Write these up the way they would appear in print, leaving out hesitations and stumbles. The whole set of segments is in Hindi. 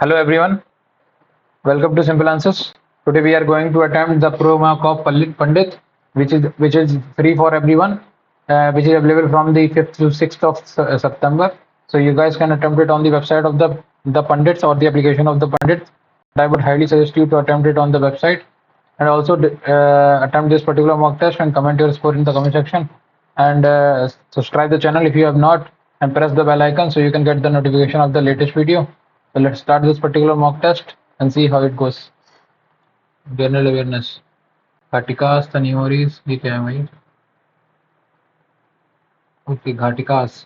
Hello everyone, welcome to Simple Answers. Today we are going to attempt the Pro Mark of Pandit, which is free for everyone, which is available from the 5th to 6th of September. So you guys can attempt it on the website of the Pandits or the application of the Pandits. I would highly suggest you to attempt it on the website and also attempt this particular mock test and comment your score in the comment section and subscribe the channel if you have not and press the bell icon so you can get the notification of the latest video. So let's start this particular mock test and see how it goes. General awareness. Ghatikas, Tanioris, ये क्या है भाई? Okay, Ghatikas.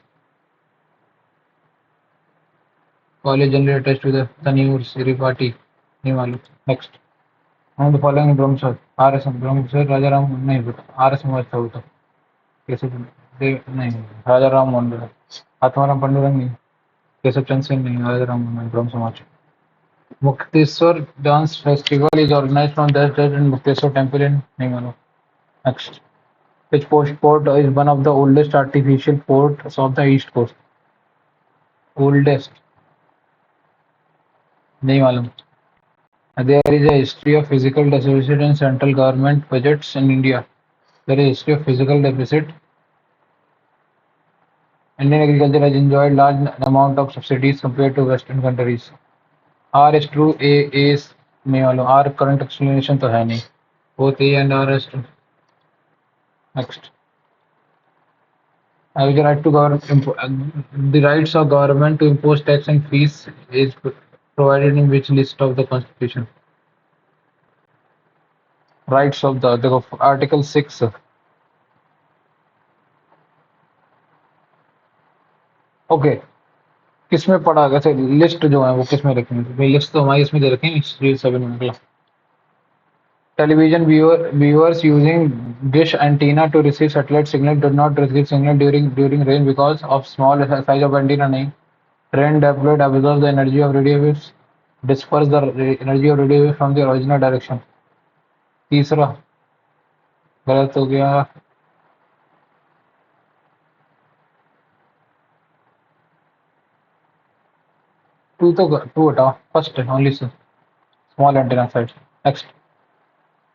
College general attached to the Taniurs, Ripati. नहीं मालूम. Next. Among the following Brahmsar, RSM, Brahmsar, Rajaram, नहीं पता. RSM अच्छा होता. कैसे नहीं राजाराम मंडल आत्माराम पांडुरंग नहीं केशव चंद्र सिंह नहीं राजाराम मंडल ब्रह्म समाज Mukteswar dance festival is organized on this date in Mukteswar temple in नहीं मालूम. Next. Which port is one of the oldest artificial ports of the east coast? Oldest नहीं मालूम. There is a history of physical deficit in central government budgets in India. There is a history of physical deficit. Indian agriculture has enjoyed large amount of subsidies compared to Western countries. R is true, A is नहीं मालूम. R current explanation तो है नहीं. Both A and R is true. Next. The right to the rights of government to impose tax and fees is provided in which list of the Constitution? Rights of the Article 6. Okay. किसमें पढ़ा वैसे लिस्ट जो है वो किसमें रखेंगे? लिस्ट तो हमारी इसमें दे रखें हिस्ट्री 7 में निकला. Television viewers using dish antenna to receive satellite signal did not receive signal during rain because of small size of antenna नहीं. Rain dipole absorbs the energy of radio waves, disperse the energy of radio waves from the original direction. तीसरा गलत हो गया. टू हटाओ. First only small antenna side. Next.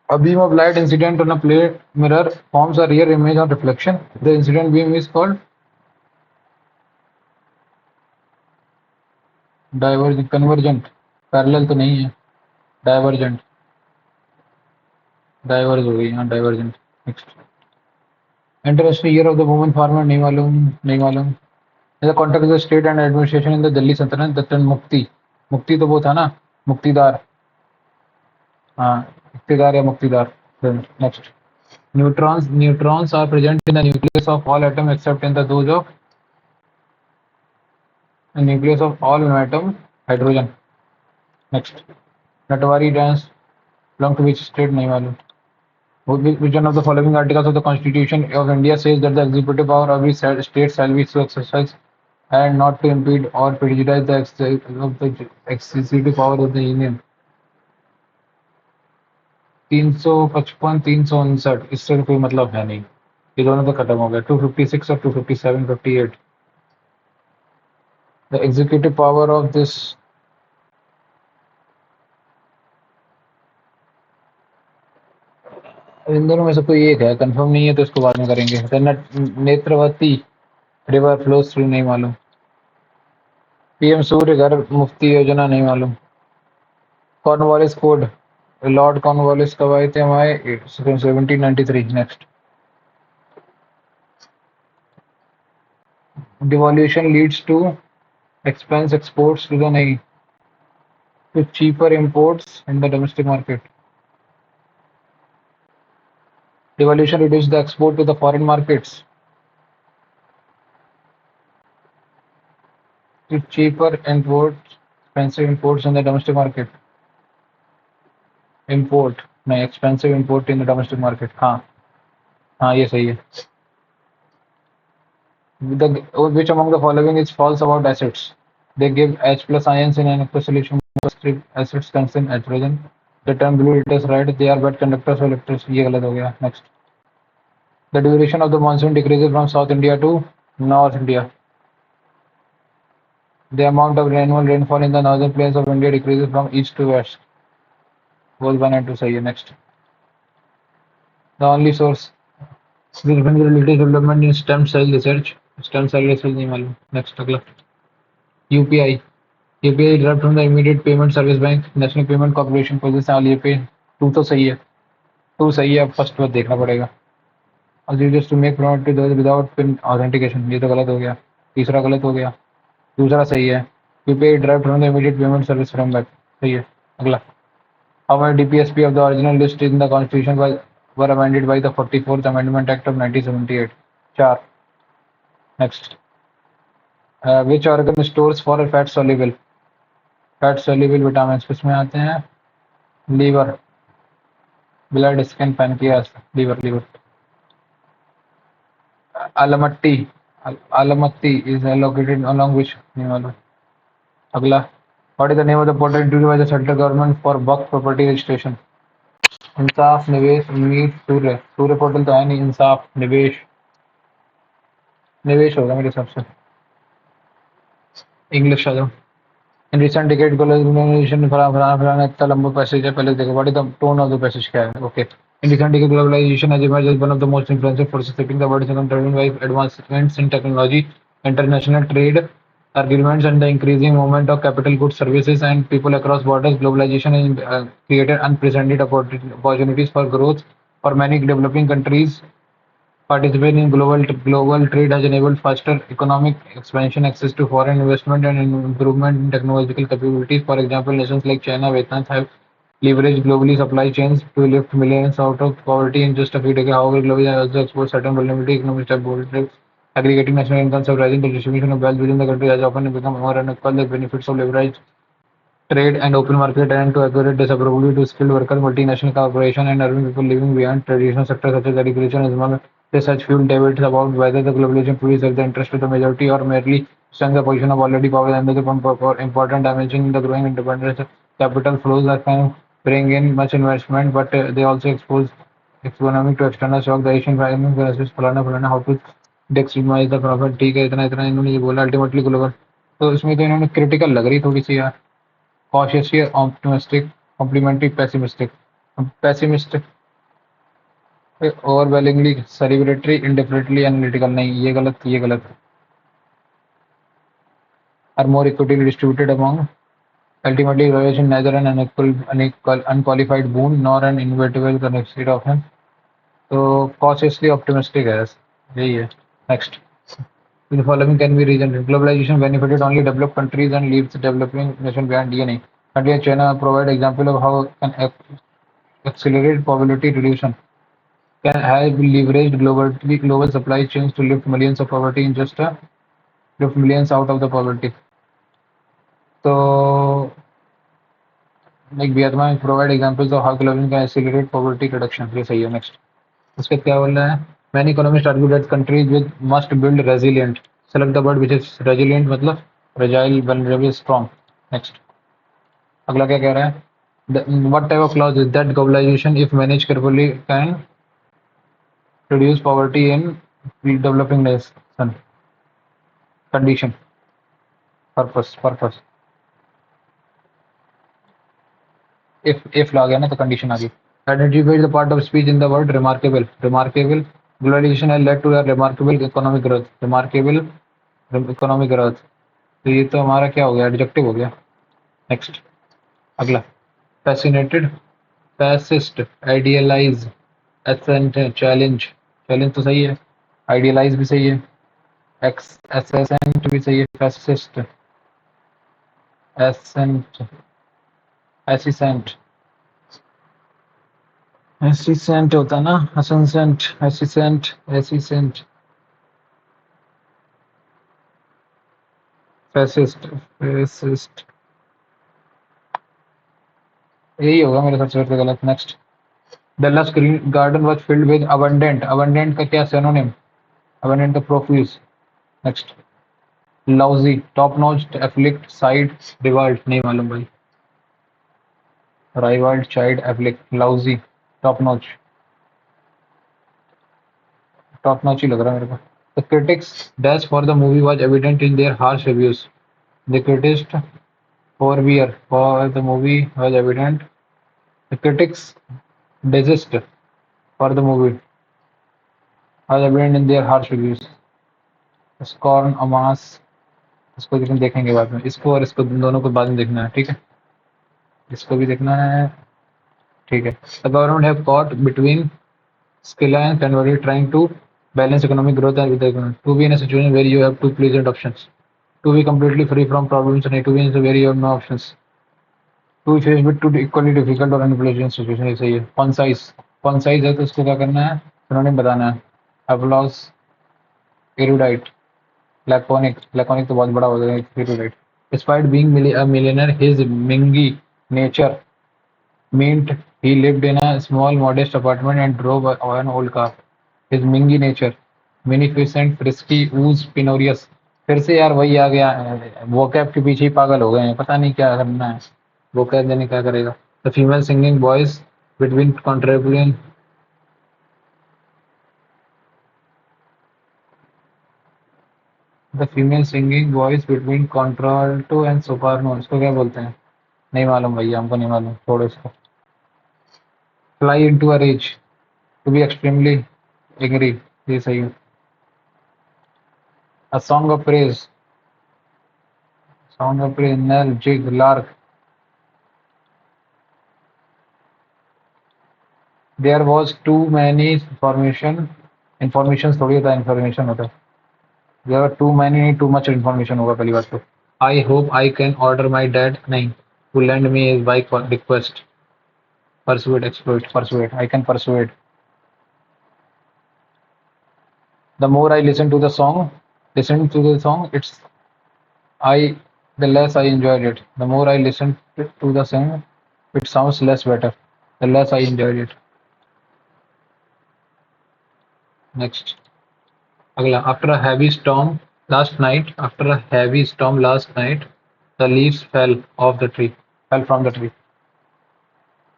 A beam of light incident on a plate mirror forms a rear image on reflection. The incident beam is called divergent. Convergent. Parallel तो नहीं है. Divergent. Diverge हो गई. हाँ divergent. Next. International Year of the Women Farmer नहीं मालूम. In the context of the state and administration in the Delhi Sultanate, the term मुक्ति तो वो था ना मुक्तिदार. हाँ मुक्तिदार या मुक्तिदार. Next. Neutrons are present in the nucleus of all atoms except in those of the nucleus of all atom hydrogen. Next. Natwari dance belong to which state नहीं मालूम. Which one of the following articles of the Constitution of India says that the executive power of every state shall be to exercise and not to impede or prejudice the executive power of the Union? 355 359 इससे कोई मतलब है नहीं. ये दोनों तो खत्म हो गए. 256 और 257 58. The executive power of this इन दोनों में से कोई एक है. कंफर्म नहीं है तो इसको बाद में करेंगे. नेत्रवती रिवर फ्लोज थ्रू नहीं मालूम. पीएम सूर्य घर मुफ्ती योजना नहीं मालूम. कॉर्नवालिस कोड लॉर्ड कॉर्नवालिस कब आए थे? हमारे 1793. Next. Devaluation leads to expense exports to the नहीं to cheaper imports in the domestic market. Devaluation reduces the export to the foreign markets to cheaper imports, expensive imports in the domestic market. Import नहीं expensive import in the domestic market. हाँ ये सही है. Which among the following is false about acids? They give H plus ions in an aqueous solution. Acids contain hydrogen. The term blue is right. They are bad conductors of electricity. ये गलत हो गया. Next. The duration of the monsoon decreases from South India to North India. The amount of annual rainfall in the northern plains of India decreases from east to west. Both 1 and 2 सही है. Next. The only source. Relevant related development in stem cell research. Stem cell research नहीं मालूम. Next अगला. UPI. UPI derived from the Immediate Payment Service Bank. National Payment Corporation position वाली पे 2 तो सही है. 2 सही है. अब फर्स्ट बार देखना पड़ेगा. Used to make payment to those without PIN authentication. ये तो गलत हो गया. तीसरा गलत हो गया. दूसरा सही है. UPI derived from the Immediate Payment Service Framework. सही है. अगला. How many DPSP of the original list in the Constitution were amended by the 44th Amendment Act of 1978? 4. Next. Which organ stores for fat soluble? Fat soluble vitamins किसमें आते हैं? Liver, blood, skin, pancreas. Liver. Alamatti. Alamatti is located along which? नहीं मालूम. अगला. What is the name of the portal introduced by the central government for Waqf property registration? इंसाफ, निवेश, उम्मीद, सूर्य. सूर्य पोर्टल तो है नहीं. इंसाफ, निवेश होगा मेरे हिसाब से. इंग्लिश आ जाओ. In recent decade, globalization फलाना इतना लंबा पैसेज है. पहले देखो what is the tone of the passage क्या है. Okay. In recent decade, globalization has emerged as one of the most influential forces shaping the world, driven by advancements in technology, international trade agreements, and the increasing movement of capital, goods, services, and people across borders. Globalization has created unprecedented opportunities for growth for many developing countries. Participating in global trade has enabled faster economic expansion, access to foreign investment, and improvement in technological capabilities. For example, nations like China, Vietnam have leveraged globally supply chains to lift millions out of poverty in just a few decades. However, globally also expose certain vulnerability, economic stability, aggregating national incomes, rising the distribution of wealth within the country has often become more unequal. The benefits of leveraged trade and open market and to accurate disapproval to skilled workers, multinational corporations, and urban people living beyond traditional sectors such as agriculture and small research fueled debates about whether the globalization truly serves the interest of the majority or merely strengthens the position of already power. Another important dimension in the growing independence capital flows that can bring in much investment, but they also expose economic to external shock. The Asian economic crisis फलाना how to maximize the profit. ठीक है इतना इतना इन्होंने ये बोला ultimately global. तो इसमें तो इन्होंने critical लग रही थोड़ी सी यार. Cautiously optimistic, complementary pessimistic. Pessimistic, overwhelmingly celebratory, indifferently analytical. नहीं ये गलत. Are more equitably distributed among. Ultimately, evaluation neither an unqualified boon nor an inevitable necessity of him. So cautiously optimistic है. यही है. Next. The following can be reasoned. Globalization benefited only developed countries and leaves developing nations behind. ये नहीं. Country like China provide example of how an accelerate poverty reduction can have leveraged global supply chains to lift millions of poverty in just a lift millions out of the poverty. So, like Vietnam provide examples of how globalization can accelerate poverty reduction. ये सही है. Next. उसके क्या बोल रहा है? Many economists argue that countries with must build resilient. Select the word which is resilient मतलब fragile, vulnerable, strong. Next. अगला क्या कह रहा है? What type of clause is that globalization, if managed carefully, can reduce poverty in developing nation? Condition. Purpose. If ला गया ना तो condition आ गई. Identify the part of speech in the word remarkable. Globalization has led to a remarkable economic growth. तो ये तो हमारा क्या हो गया? Adjective हो गया. Next. अगला. Fascinated, fascist, idealize, ascent, challenge तो सही है. Idealize भी सही है. Ascent भी सही है. Fascist, ascent होता ना. Ascent. Fascist. यही होगा मेरे हिसाब से. गलत. Next. The lush green garden was filled with abundant का क्या synonym? Abundant का profuse. Next. Lousy, top notch, afflict, side, revolt. नहीं मालूम भाई. Revolt, chide, afflict, lousy, top notch ही लग रहा है मेरे को. The critics' dash for the movie was evident in their harsh reviews. The critics forbear for the movie was evident. The critics desist for the movie was evident in their harsh reviews. Scorn Amas इसको लेकिन देखेंगे बाद में, इसको और इसको दोनों को बाद में देखना है, ठीक है, इसको भी देखना है, ठीक है। The government have caught between Scylla and Convery trying to balance economic growth and with the economy. To be in a situation where you have two pleasant options. To be completely free from problems and to be in a where you have no options. To be faced with two equally difficult or unpleasant situation. ये सही है। Concise. Concise है तो इसको क्या करना है? Synonym बताना है। Applause. Erudite. Laconic. Laconic तो बहुत बड़ा हो जाएगा। Erudite. Despite being a millionaire, his mingy nature meant he lived in a small, modest apartment and drove an old car. His mingy nature, munificent, frisky, ooze, penurious. फिर से यार वही आ गया, वोकैब के पीछे ही पागल हो गए हैं, पता नहीं क्या करना है, वोकैब देने क्या करेगा। The female singing voice between कॉन्ट्रेबुलियन the female singing voice between contralto and soprano, इसको क्या बोलते हैं, नहीं मालूम भैया, हमको नहीं मालूम, छोड़ो इसको। Fly into a rage, to be extremely angry, ये सही है। A song of praise, Nell, jig, lark. There was too many information थोड़ी होता है, information होता है। There were too many, too much information होगा पहली बात तो। I hope I can order my dad नहीं, to lend me his bike for request. Persuade, exploit, persuade. I can persuade. The more I listen to the song, it's the less I enjoyed it. The more I listened to the song, it sounds less better. The less I enjoyed it. Next. अगला, after a heavy storm last night, the leaves fell from the tree.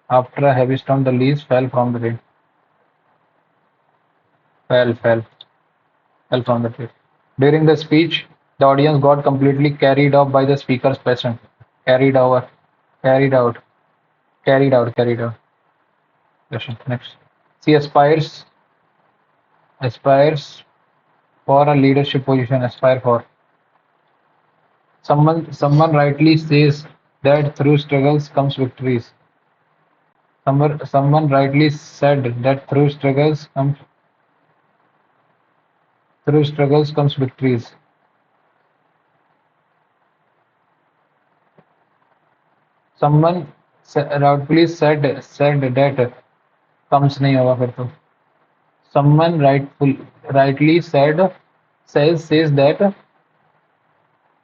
After a heavy storm, the leaves fell from the tree. Fell from the tree. During the speech, the audience got completely carried off by the speaker's passion. Carried out. Next. She aspires for a leadership position. Aspire for. Someone rightly says that through struggles comes victories. Someone rightly said that through struggles comes victories. Someone rightfully said that comes नहीं होगा फिर तो। Someone rightly says that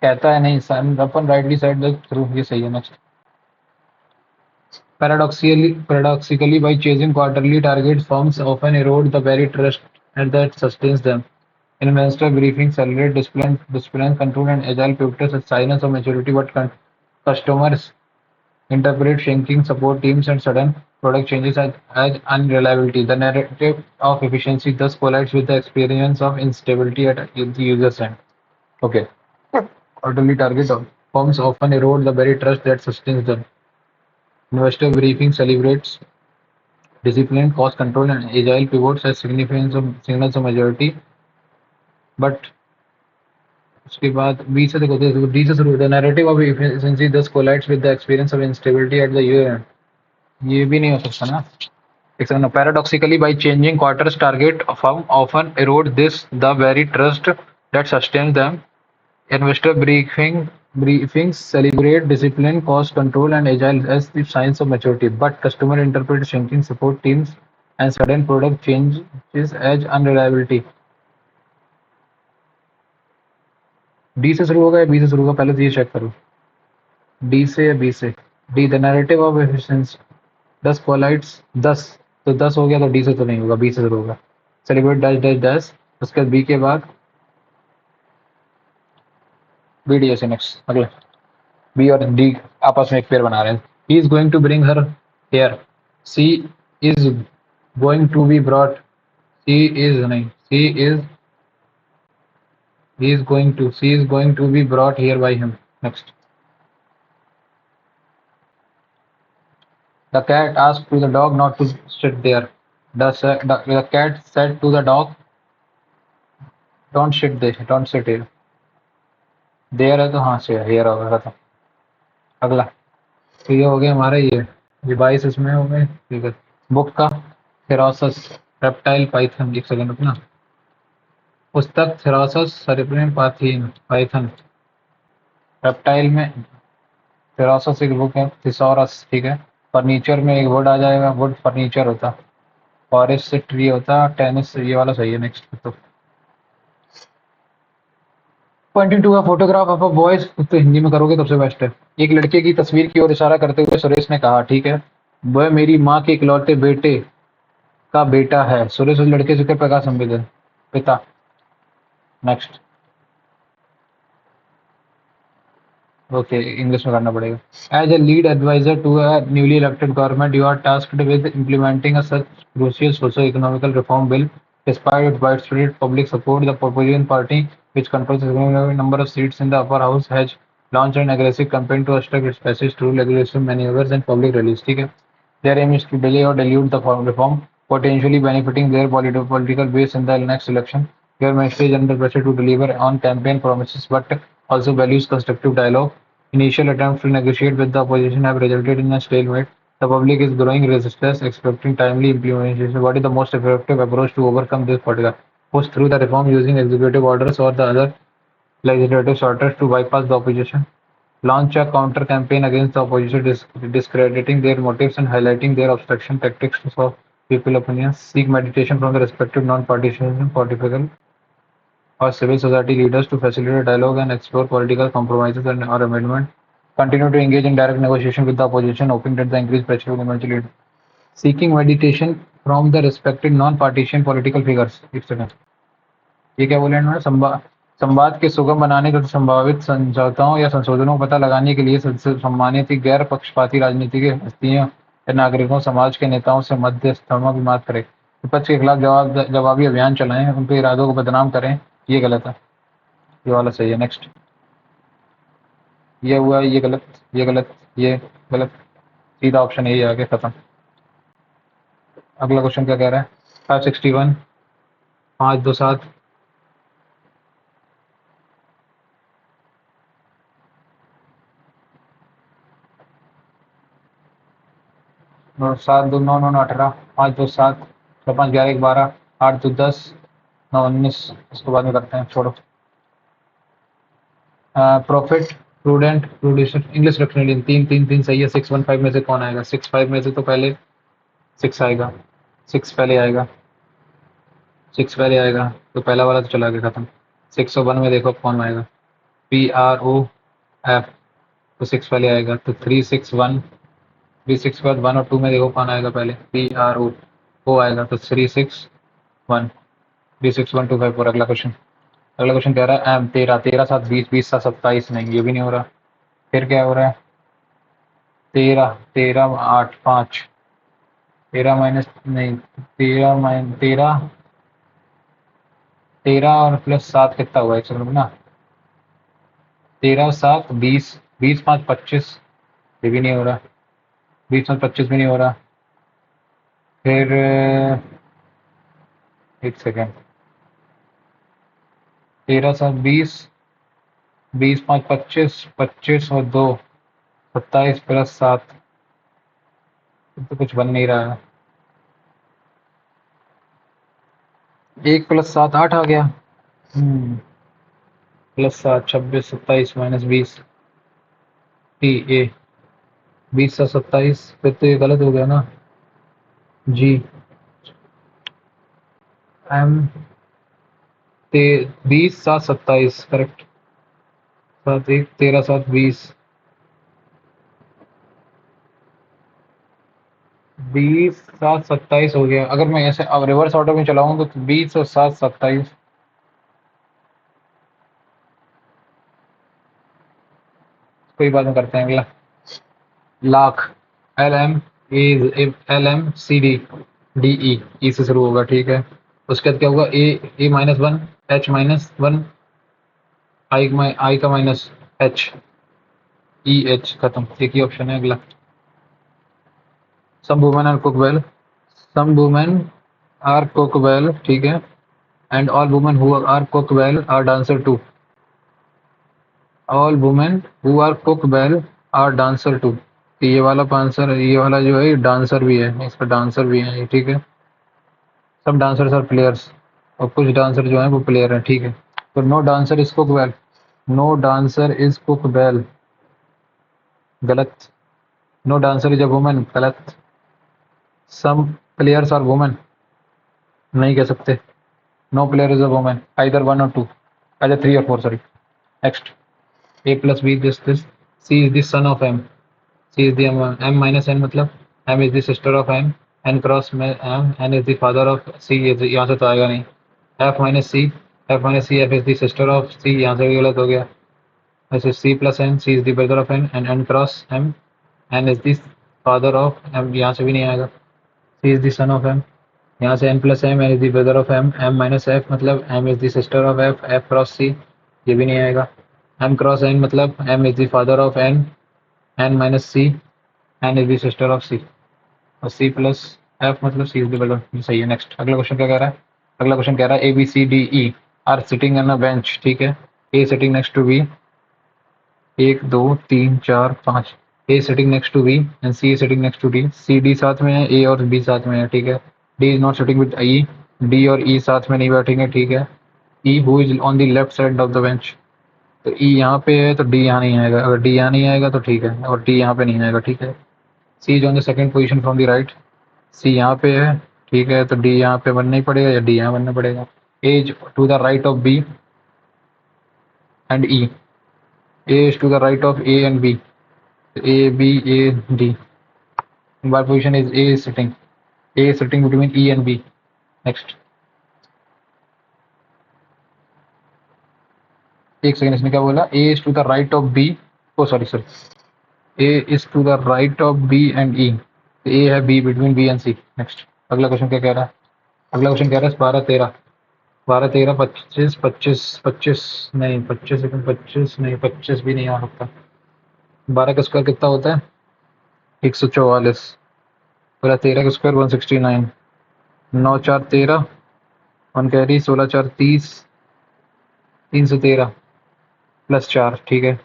कहता है नहीं, someone rightly said that through, ये सही है। Next. Paradoxically, by chasing quarterly targets, firms often erode the very trust that sustains them. Investor briefings celebrate discipline, control, and agile pivots as signs of maturity, but customers interpret shrinking support teams and sudden product changes as unreliability. The narrative of efficiency thus collides with the experience of instability at the user's end. Okay. Quarterly target firms often erode the very trust that sustains them. Investor briefing celebrates discipline, cost control, and agile pivots as signals of majority. But उसके बाद B से देखो, D से शुरू होता है। Narrative of efficiency thus collides with the experience of instability at the year end. ये भी नहीं हो सकता ना। एक second. Paradoxically, by changing quarters target, firm often erode the very trust that sustains them. Investor briefings celebrate discipline, cost control, and agile as the signs of maturity, but customer interpret shrinking support teams and sudden product changes as unreliability. D से शुरू होगा या B से शुरू होगा, पहले तो ये चेक करो, D से या B से। D, the narrative of efficiency 10 collides 10, तो 10 हो गया तो D से तो नहीं होगा, B से शुरू होगा। सेलिब्रेट डैश डैश डैश, उसके बाद B के बाद B D से। नेक्स्ट अगला, B और D आपस में एक पेयर बना रहे हैं। He is going to bring her here. She is going to be brought. She is going to be brought here by him. Next. The cat asked to the dog not to sit there. The cat said to the dog, don't sit here. There है तो हाँ से here होगा खत्म। अगला तो ये हो गया हमारा ये 22 इसमें हो गए, ठीक है। बुक का थेरोसस रेप्टाइल पाइथन, एक सेकंड रुकना। पुस्तक थेरोसस सरिप्रिन पाइथन। रेप्टाइल में थेरोसस एक बुक है, थिसॉरस, ठीक है। फर्नीचर में एक वर्ड आ जाएगा, वुड फर्नीचर होता। फॉरेस्ट से ट्री होता, टेनिस ये वाला सही है। नेक्स्ट तो pointing to a photograph of a boys, तो हिंदी में करोगे तो सबसे बेस्ट है। एक लड़के की तस्वीर की ओर इशारा करते हुए सुरेश ने कहा, ठीक है, वह मेरी माँ के इकलौते बेटे का बेटा है। सुरेश उस लड़के से क्या प्रकार संबंधित है? पिता। नेक्स्ट। ओके, इंग्लिश में करना पड़ेगा। As a lead adviser to a newly elected government, you are tasked with implementing a such crucial socio-economical reform bill. Despite its widespread public support, the opposition party, which controls a significant number of seats in the upper house, has launched an aggressive campaign to obstruct its passage through legislative maneuvers and public rallies. ठीक है, their aim is to delay or dilute the reform, potentially benefiting their political base in the next election. Your ministry is under pressure to deliver on campaign promises, but also values constructive dialogue. Initial attempts to negotiate with the opposition have resulted in a stalemate. The public is growing resistance, expecting timely implementation. What is the most effective approach to overcome this particular? Push through the reform using executive orders or the other legislative shortcuts to bypass the opposition. Launch a counter campaign against the opposition, discrediting their motives and highlighting their obstruction tactics to solve people opinions. Seek mediation from the respective non-partisan, political, or civil society leaders to facilitate dialogue and explore political compromises or amendment. Continue to engage in direct negotiation with the opposition, hoping that the increased pressure will eventually lead. Seeking mediation from the respected non-partisan political figures. एक सेकंड, ये क्या बोले इन्होंने? संवाद के सुगम बनाने तथा संभावित समझौताओं या संशोधनों का पता लगाने के लिए सम्मानित गैर पक्षपाती राजनीतिक हस्तियों या नागरिकों समाज के नेताओं से मध्यस्थता की बात करें। विपक्ष के खिलाफ जवाबी अभियान चलाएं, उनके इरादों को बदनाम करें। ये गलत है, ये वाला सही है। नेक्स्ट। ये हुआ, ये गलत, ये गलत, ये गलत, सीधा ऑप्शन यही आ गया, खत्म। अगला क्वेश्चन क्या कह रहा है? 561 527 7 2 9 9 18 5 2 7 6 5 11 12 8 2 10 9 19। इसको बाद में करते हैं, छोड़ो। प्रॉफिट, प्रूडेंट, प्रूडिशन, इंग्लिश रखने 3 3 3 सही है। 615 में से कौन आएगा? 65 में से तो पहले 6 आएगा, 6 पहले आएगा, 6 पहले आएगा, तो पहला वाला तो चला गया, खत्म। 601 में देखो कौन आएगा, PROF, तो 6 पहले आएगा, तो 361। 36 के बाद 1 और 2 में देखो कौन आएगा पहले, PRO आएगा, तो 361 36125 अगला क्वेश्चन। अगला क्वेश्चन कह रहा है एम 13 13 7 20 20 7 27, नहीं ये भी नहीं हो रहा। फिर क्या हो रहा है? 13 13 8 5 13 माइनस नहीं 13 13 और प्लस 7 कितना हुआ? एक सेकंड ना, 13 7 20 20 5 25, ये भी नहीं हो रहा। 20 5 25 भी नहीं हो रहा। फिर एक सेकेंड, 13 7 20 20 5 25 25 और 2 27 प्लस 7, तो कुछ बन नहीं रहा है। 1 प्लस 7 8 आ गया, प्लस 7 26 27 माइनस 20 ए 20 7 27, फिर तो ये गलत हो गया ना जी। M 20 7 27 correct. 7 1 13 7 20 20 7 27 हो गया। अगर मैं ऐसे अब रिवर्स ऑर्डर में चलाऊं तो 20 और 7 27। कोई बात नहीं, करते हैं अगला। लाख, LMCD से शुरू होगा, ठीक है। उसके बाद क्या होगा? ए माइनस 1 H माइनस 1 आई का माइनस H EH खत्म, एक ही ऑप्शन है अगला। Some women are cook well, some women are cook well, ठीक है, and all women who are cook well are dancer too. All women who are cook well are dancer too. तो ये वाला आंसर, ये वाला जो है डांसर भी है, इसका डांसर भी है ये, ठीक है। सब डांसर्स आर प्लेयर्स, और कुछ डांसर जो है वो प्लेयर है, ठीक है। तो no dancer is cook well, no dancer is cook well, गलत। No dancer is a woman, गलत। सम प्लेयर्स आर वुमन, नहीं कह सकते। No player is a woman, either 1 और 2, आइदर 3 और 4, sorry. Next, a plus b this c is the son of m, c is the m minus n, मतलब m is the sister of n, n cross में m, n is the father of c, यहाँ से तो आएगा नहीं। f minus c, f minus c, f is the sister of c, यहाँ से भी गलत हो गया। वैसे c plus n, c is the brother of n, and n cross m, n is the father of m, यहाँ से भी नहीं आएगा। c is the son of m, यहाँ से n plus m, n is the brother of m, m minus f मतलब m is the sister of f, f cross c, ये भी नहीं आएगा। m cross n मतलब m is the father of n, n minus c, n is the sister of c, और c plus f मतलब c is the brother, ये सही है। नेक्स्ट, अगला क्वेश्चन क्या कह रहा है? अगला क्वेश्चन कह रहा है A B C D E are sitting on a bench, ठीक है। A sitting next to B, 1 2 3 4 5, A sitting next to B and C sitting next to D. C D साथ में है, ए और बी साथ में है, ठीक है। D is not sitting with E, D और ई साथ में नहीं बैठेंगे, ठीक है। ई who is on the left side of the bench, तो ई यहाँ पे है तो डी यहाँ नहीं आएगा, अगर डी यहाँ नहीं आएगा तो ठीक है, और डी यहाँ पे नहीं आएगा, ठीक है। C is on the second position from the right, C यहाँ पे है, ठीक है, तो डी यहाँ पे बनना ही पड़ेगा या डी यहाँ बनना पड़ेगा। As to the right of B and E, A is to the right of A and B, A B A D, by position is A sitting between E and B. Next, एक सेकंड, इसने क्या बोला? A is to the right of B, oh sorry sorry, A is to the right of B and E, A है B between B and C. Next, अगला क्वेश्चन क्या कह रहा है? अगला क्वेश्चन कह रहा है 12 13, 12 13 25 25 25 नहीं 25 सेकंड 25 नहीं 25 भी नहीं आ सकता। 12 का स्क्वायर कितना होता है? 144। बोला 13 का स्क्वायर 169, 9 4 13, 1 कैरी, 16 4 30, 313 प्लस 4, ठीक है।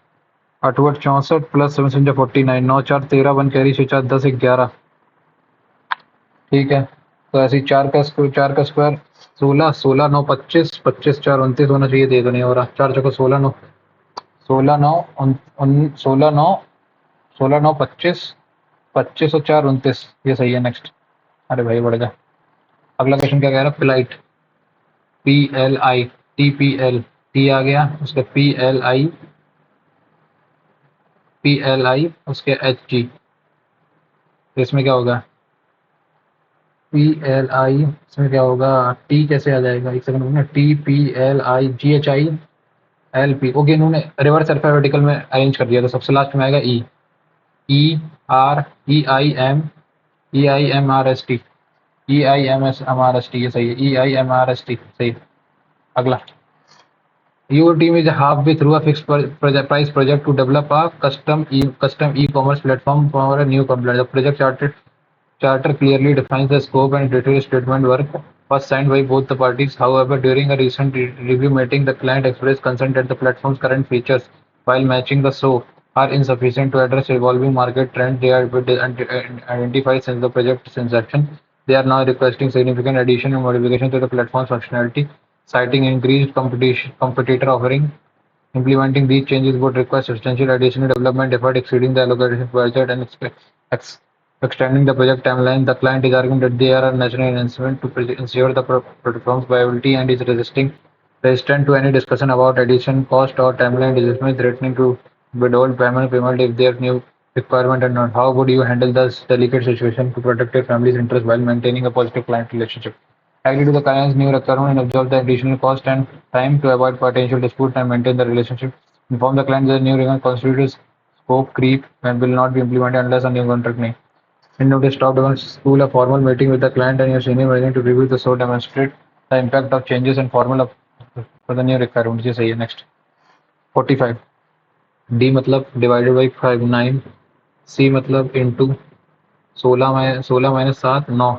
8 8 64 प्लस 7 7 49, 9 4 13, 1 कैरी, 6 4 10 11, ठीक है। तो ऐसे ही 4 का स्क्वायर 16, 16 9 25, 25 4 29 होना चाहिए, दे तो नहीं हो रहा। 4 चौका 16 9, 16 9 16 9 16 9 25, 25 और 4 29, ये सही है। नेक्स्ट, अरे भाई बढ़ गया। अगला क्वेश्चन क्या कह रहा है? Plight, P L I T, P L T आ गया, उसके पी एल आई उसके एच जी, तो इसमें क्या होगा? पी एल आई, इसमें क्या होगा? टी कैसे आ जाएगा? एक सेकंड ना, T P L I G H I L P, okay, इन्होंने रिवर्स अल्फाबेटिकल में अरेंज कर दिया, तो सबसे लास्ट में आएगा E, E R E I M R S T, E I M S M R S T, ये सही है, E I M R S T, सही। अगला, your team is halfway through a fixed price project to develop a custom e-commerce platform for a new company. The project charter clearly defines the scope and detailed statement work was signed by both the parties. However, during a recent review meeting, the client expressed concern that the platform's current features, while matching the SOW, are insufficient to address evolving market trends they are identified since the project's inception. They are now requesting significant addition and modification to the platform's functionality, citing increased competitor offering. Implementing these changes would require substantial additional development effort exceeding the allocated budget and extending the project timeline. The client is arguing that they are a natural enhancement to ensure the platform's viability and is resistant to any discussion about addition cost or timeline adjustment, threatening to withhold payment if their new requirement are not. How would you handle this delicate situation to protect your family's interest while maintaining a positive client relationship? Agree to the client's new requirement and absorb the additional cost and time to avoid potential dispute and maintain the relationship. Inform the client that the new requirement constitutes scope creep and will not be implemented unless a new contract made. In notice, stop down school a formal meeting with the client and your senior management to review the SOW, demonstrate the impact of changes and formal for the new requirement. Just say next. 45. D मतलब डिवाइडेड बाई 5 9, सी मतलब इंटू 16 माइनस 7 9,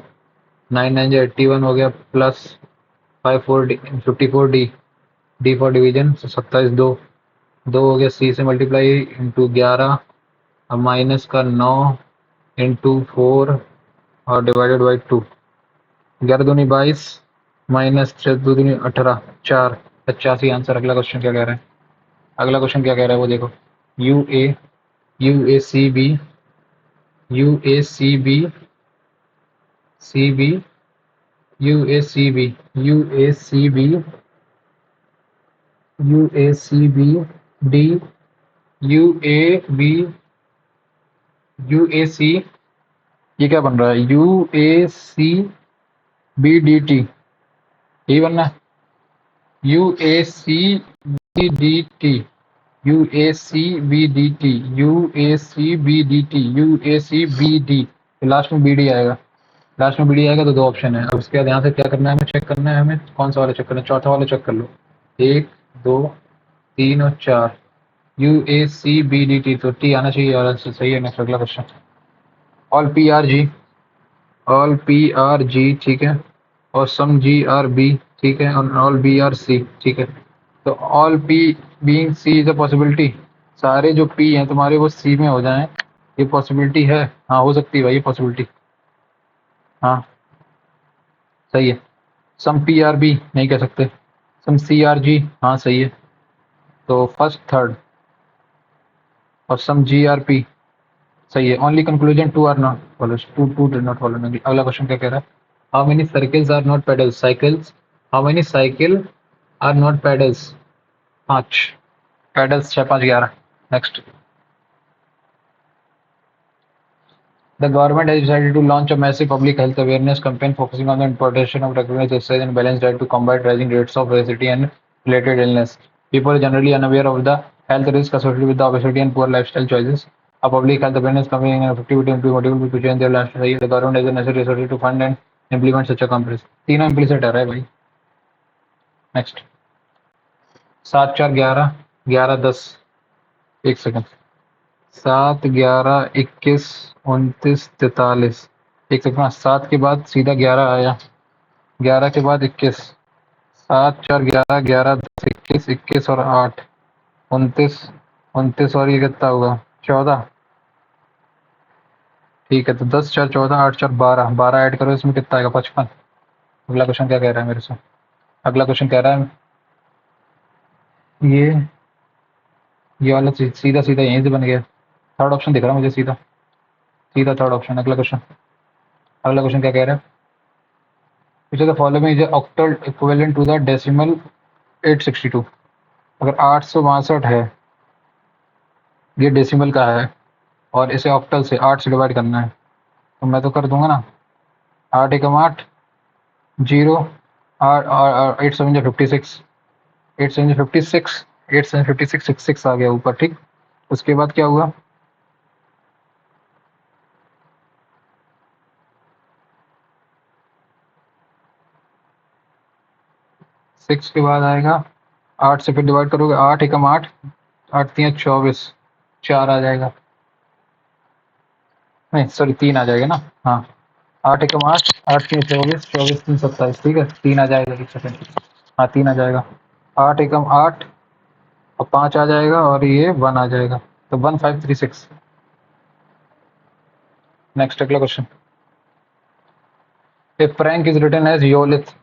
9 9 जो 81 हो गया, plus 5 4 D 54, D for division 27 2 हो गया, सी से मल्टीप्लाई इंटू 11, अब माइनस का 9 इंटू 4 और डिवाइडेड बाई 2, 11 दूनी 22 माइनस 6 दो दूनी 18 4 85 आंसर। अगला क्वेश्चन क्या कह रहा है? अगला क्वेश्चन क्या कह रहा है वो देखो। U A U A C B U A C B C B U A C B U A C B U A C B D U A B U A C, ये क्या बन रहा है? U A C B D T, यही बनना है। U A C B D T U A C B D T U A C B D T U A C B D, last में बी डी आएगा। लास्ट में बी डी आएगा तो दो ऑप्शन है। अब उसके बाद यहाँ से क्या करना है, हमें चेक करना है, हमें कौन सा वाला चेक करना है? चौथा वाला चेक कर लो। 1 2 3 और 4 U A C B D T, तो टी आना चाहिए और सही है। नेक्स्ट अगला question. All P R G, all P R G ठीक है, और सम जी आर बी ठीक है, और ऑल बी आर सी ठीक है। तो all P being C is a possibility, सारे जो पी हैं तुम्हारे वो सी में हो जाएं, ये पॉसिबिलिटी है। हाँ हो सकती है भाई ये पॉसिबिलिटी, हाँ सही है। सम पी आर बी नहीं कह सकते, सम सी आर जी हाँ सही है। तो फर्स्ट थर्ड और सम जी आर पी सही है। Only conclusion two are not follow, two did not follow. अगला क्वेश्चन क्या कह रहा है? How many circles are not pedals, cycles, how many cycle are not pedals? 5 pedals, 6 5 11। Next. The government has decided to launch a massive public health awareness campaign focusing on the importance of recognized exercise and balanced diet to combat rising rates of obesity and related illness. People are generally unaware of the health risks associated with the obesity and poor lifestyle choices. A public health awareness campaign and effectivity to motivate people to change their lifestyle. The government has the necessary resources to fund and implement such a campaign. तीनों implicit है भाई। Next. 7 4 11 11 10, एक सेकंड। 7 11 21 29 43, एक सेकंड। 7 के बाद सीधा 11 आया, 11 के बाद 21, 7 4 11 11 10 21 21 और 8 29 29 और ये कितना होगा? 14, ठीक है। तो 10 4 14 8 4 12 12 ऐड करो, इसमें कितना आएगा? 55। अगला क्वेश्चन क्या कह रहा है मेरे से? अगला क्वेश्चन कह रहा है ये वाला सीधा सीधा यहीं से बन गया। थर्ड ऑप्शन दिख रहा है मुझे, सीधा सीधा थर्ड ऑप्शन। अगला क्वेश्चन, अगला क्वेश्चन क्या कह रहा है? Which of the following is an octal equivalent to the decimal 862? अगर 862 है, ये डेसिमल का है और इसे ऑक्टल से 8 से डिवाइड करना है, तो मैं तो कर दूंगा ना। 8 एकम 8 जीरो, 8 7 56, 8 7 56, 8 7 56 6 आ गया ऊपर, ठीक। उसके बाद क्या हुआ? सिक्स के बाद आएगा 8 से, फिर डिवाइड करोगे 8 एकम 8, 8 3 24, 4 आ जाएगा, नहीं सॉरी 3 आ जाएगा ना, हाँ। 8 एकम 8, 8 3 24, 24 3 27, ठीक है। 3 आ जाएगा, एक सेकंड, हाँ 3 आ जाएगा। 8 एकम 8 और 5 आ जाएगा और ये 1 आ जाएगा, तो 1536। नेक्स्ट अगला question. A prank is written as योलिथ,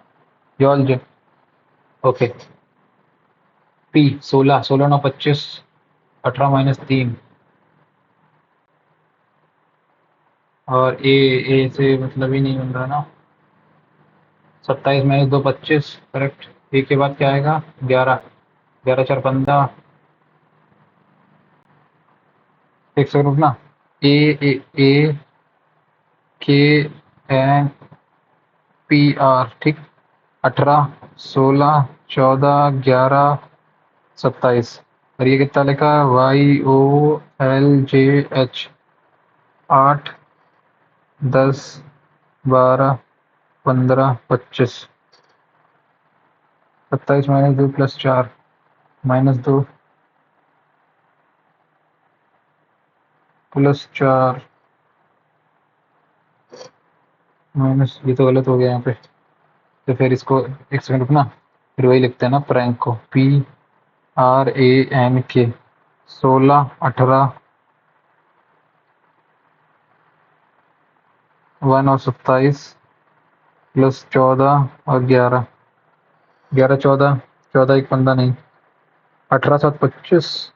योल्ज, ओके। पी 16 16 9 25, 18 माइनस 3, और ए से मतलब ही नहीं बन रहा ना। 27 माइनस 2 25, करेक्ट। ए के बाद क्या आएगा? 11, 11 4 15, एक सेकंड रुकना। ए ए ए के एन पी आर, ठीक। 18 16 14 11 27, और ये कितना लिखा है? Y O L J H. 8 10 12 15 25, 27 minus 2 plus 4 minus 2, +4 minus, ये तो गलत हो गया यहाँ पे। तो फिर इसको एक सेकंड रुकना, फिर वही लिखते हैं ना प्रैंक को, PRANK। 16, 18, 1 और 27 +14 और 11, 11, 14, 14 एक 15 नहीं, 18, 7, 25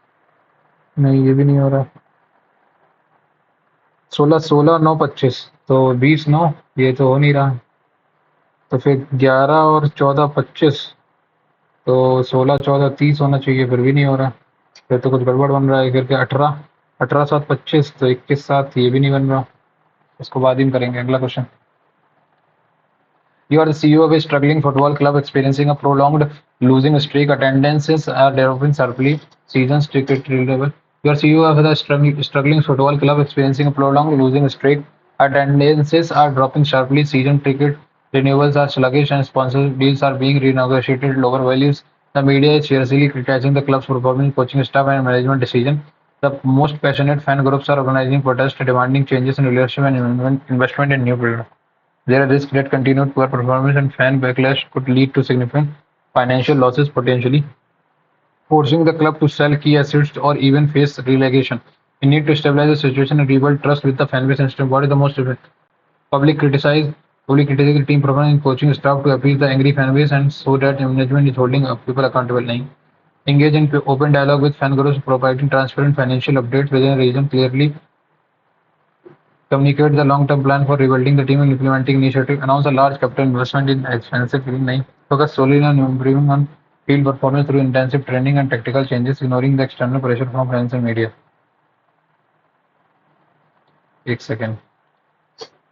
नहीं, ये भी नहीं हो रहा। 16, 16, 9, 25 तो 20, 9 ये तो हो नहीं रहा। तो फिर 11 और 14, 25 तो 16, 14, 30 होना चाहिए, फिर भी नहीं हो रहा। फिर तो कुछ गड़बड़ बन रहा है। फिर क्या 18, 18, 7, 25 तो 21, 7 ये भी नहीं बन रहा। इसको बाद ही में करेंगे। अगला question. You are the CEO of a struggling football club experiencing a prolonged losing streak. Attendances are dropping sharply. Season's ticket level. You are CEO of the struggling football club experiencing a prolonged losing streak. Attendances are dropping sharply. Season ticket renewals are sluggish and sponsor deals are being renegotiated at lower values. The media is seriously criticizing the club's performance, coaching staff, and management decision. The most passionate fan groups are organizing protests demanding changes in leadership and investment in new players. There is risk that continued poor performance and fan backlash could lead to significant financial losses, potentially forcing the club to sell key assets or even face relegation. We need to stabilize the situation and rebuild trust with the fan base and system. What is the most effective? Public criticize Public criticize the team performance and coaching staff to appease the angry fan base and so that management is holding people accountable. Engage in open dialogue with fan groups, providing transparent financial updates within a region clearly. Communicate the long-term plan for rebuilding the team and implementing initiative. Announce a large capital investment in expensive field. नहीं, focus solely on improving on field performance through intensive training and tactical changes, ignoring the external pressure from fans and media. एक सेकेंड।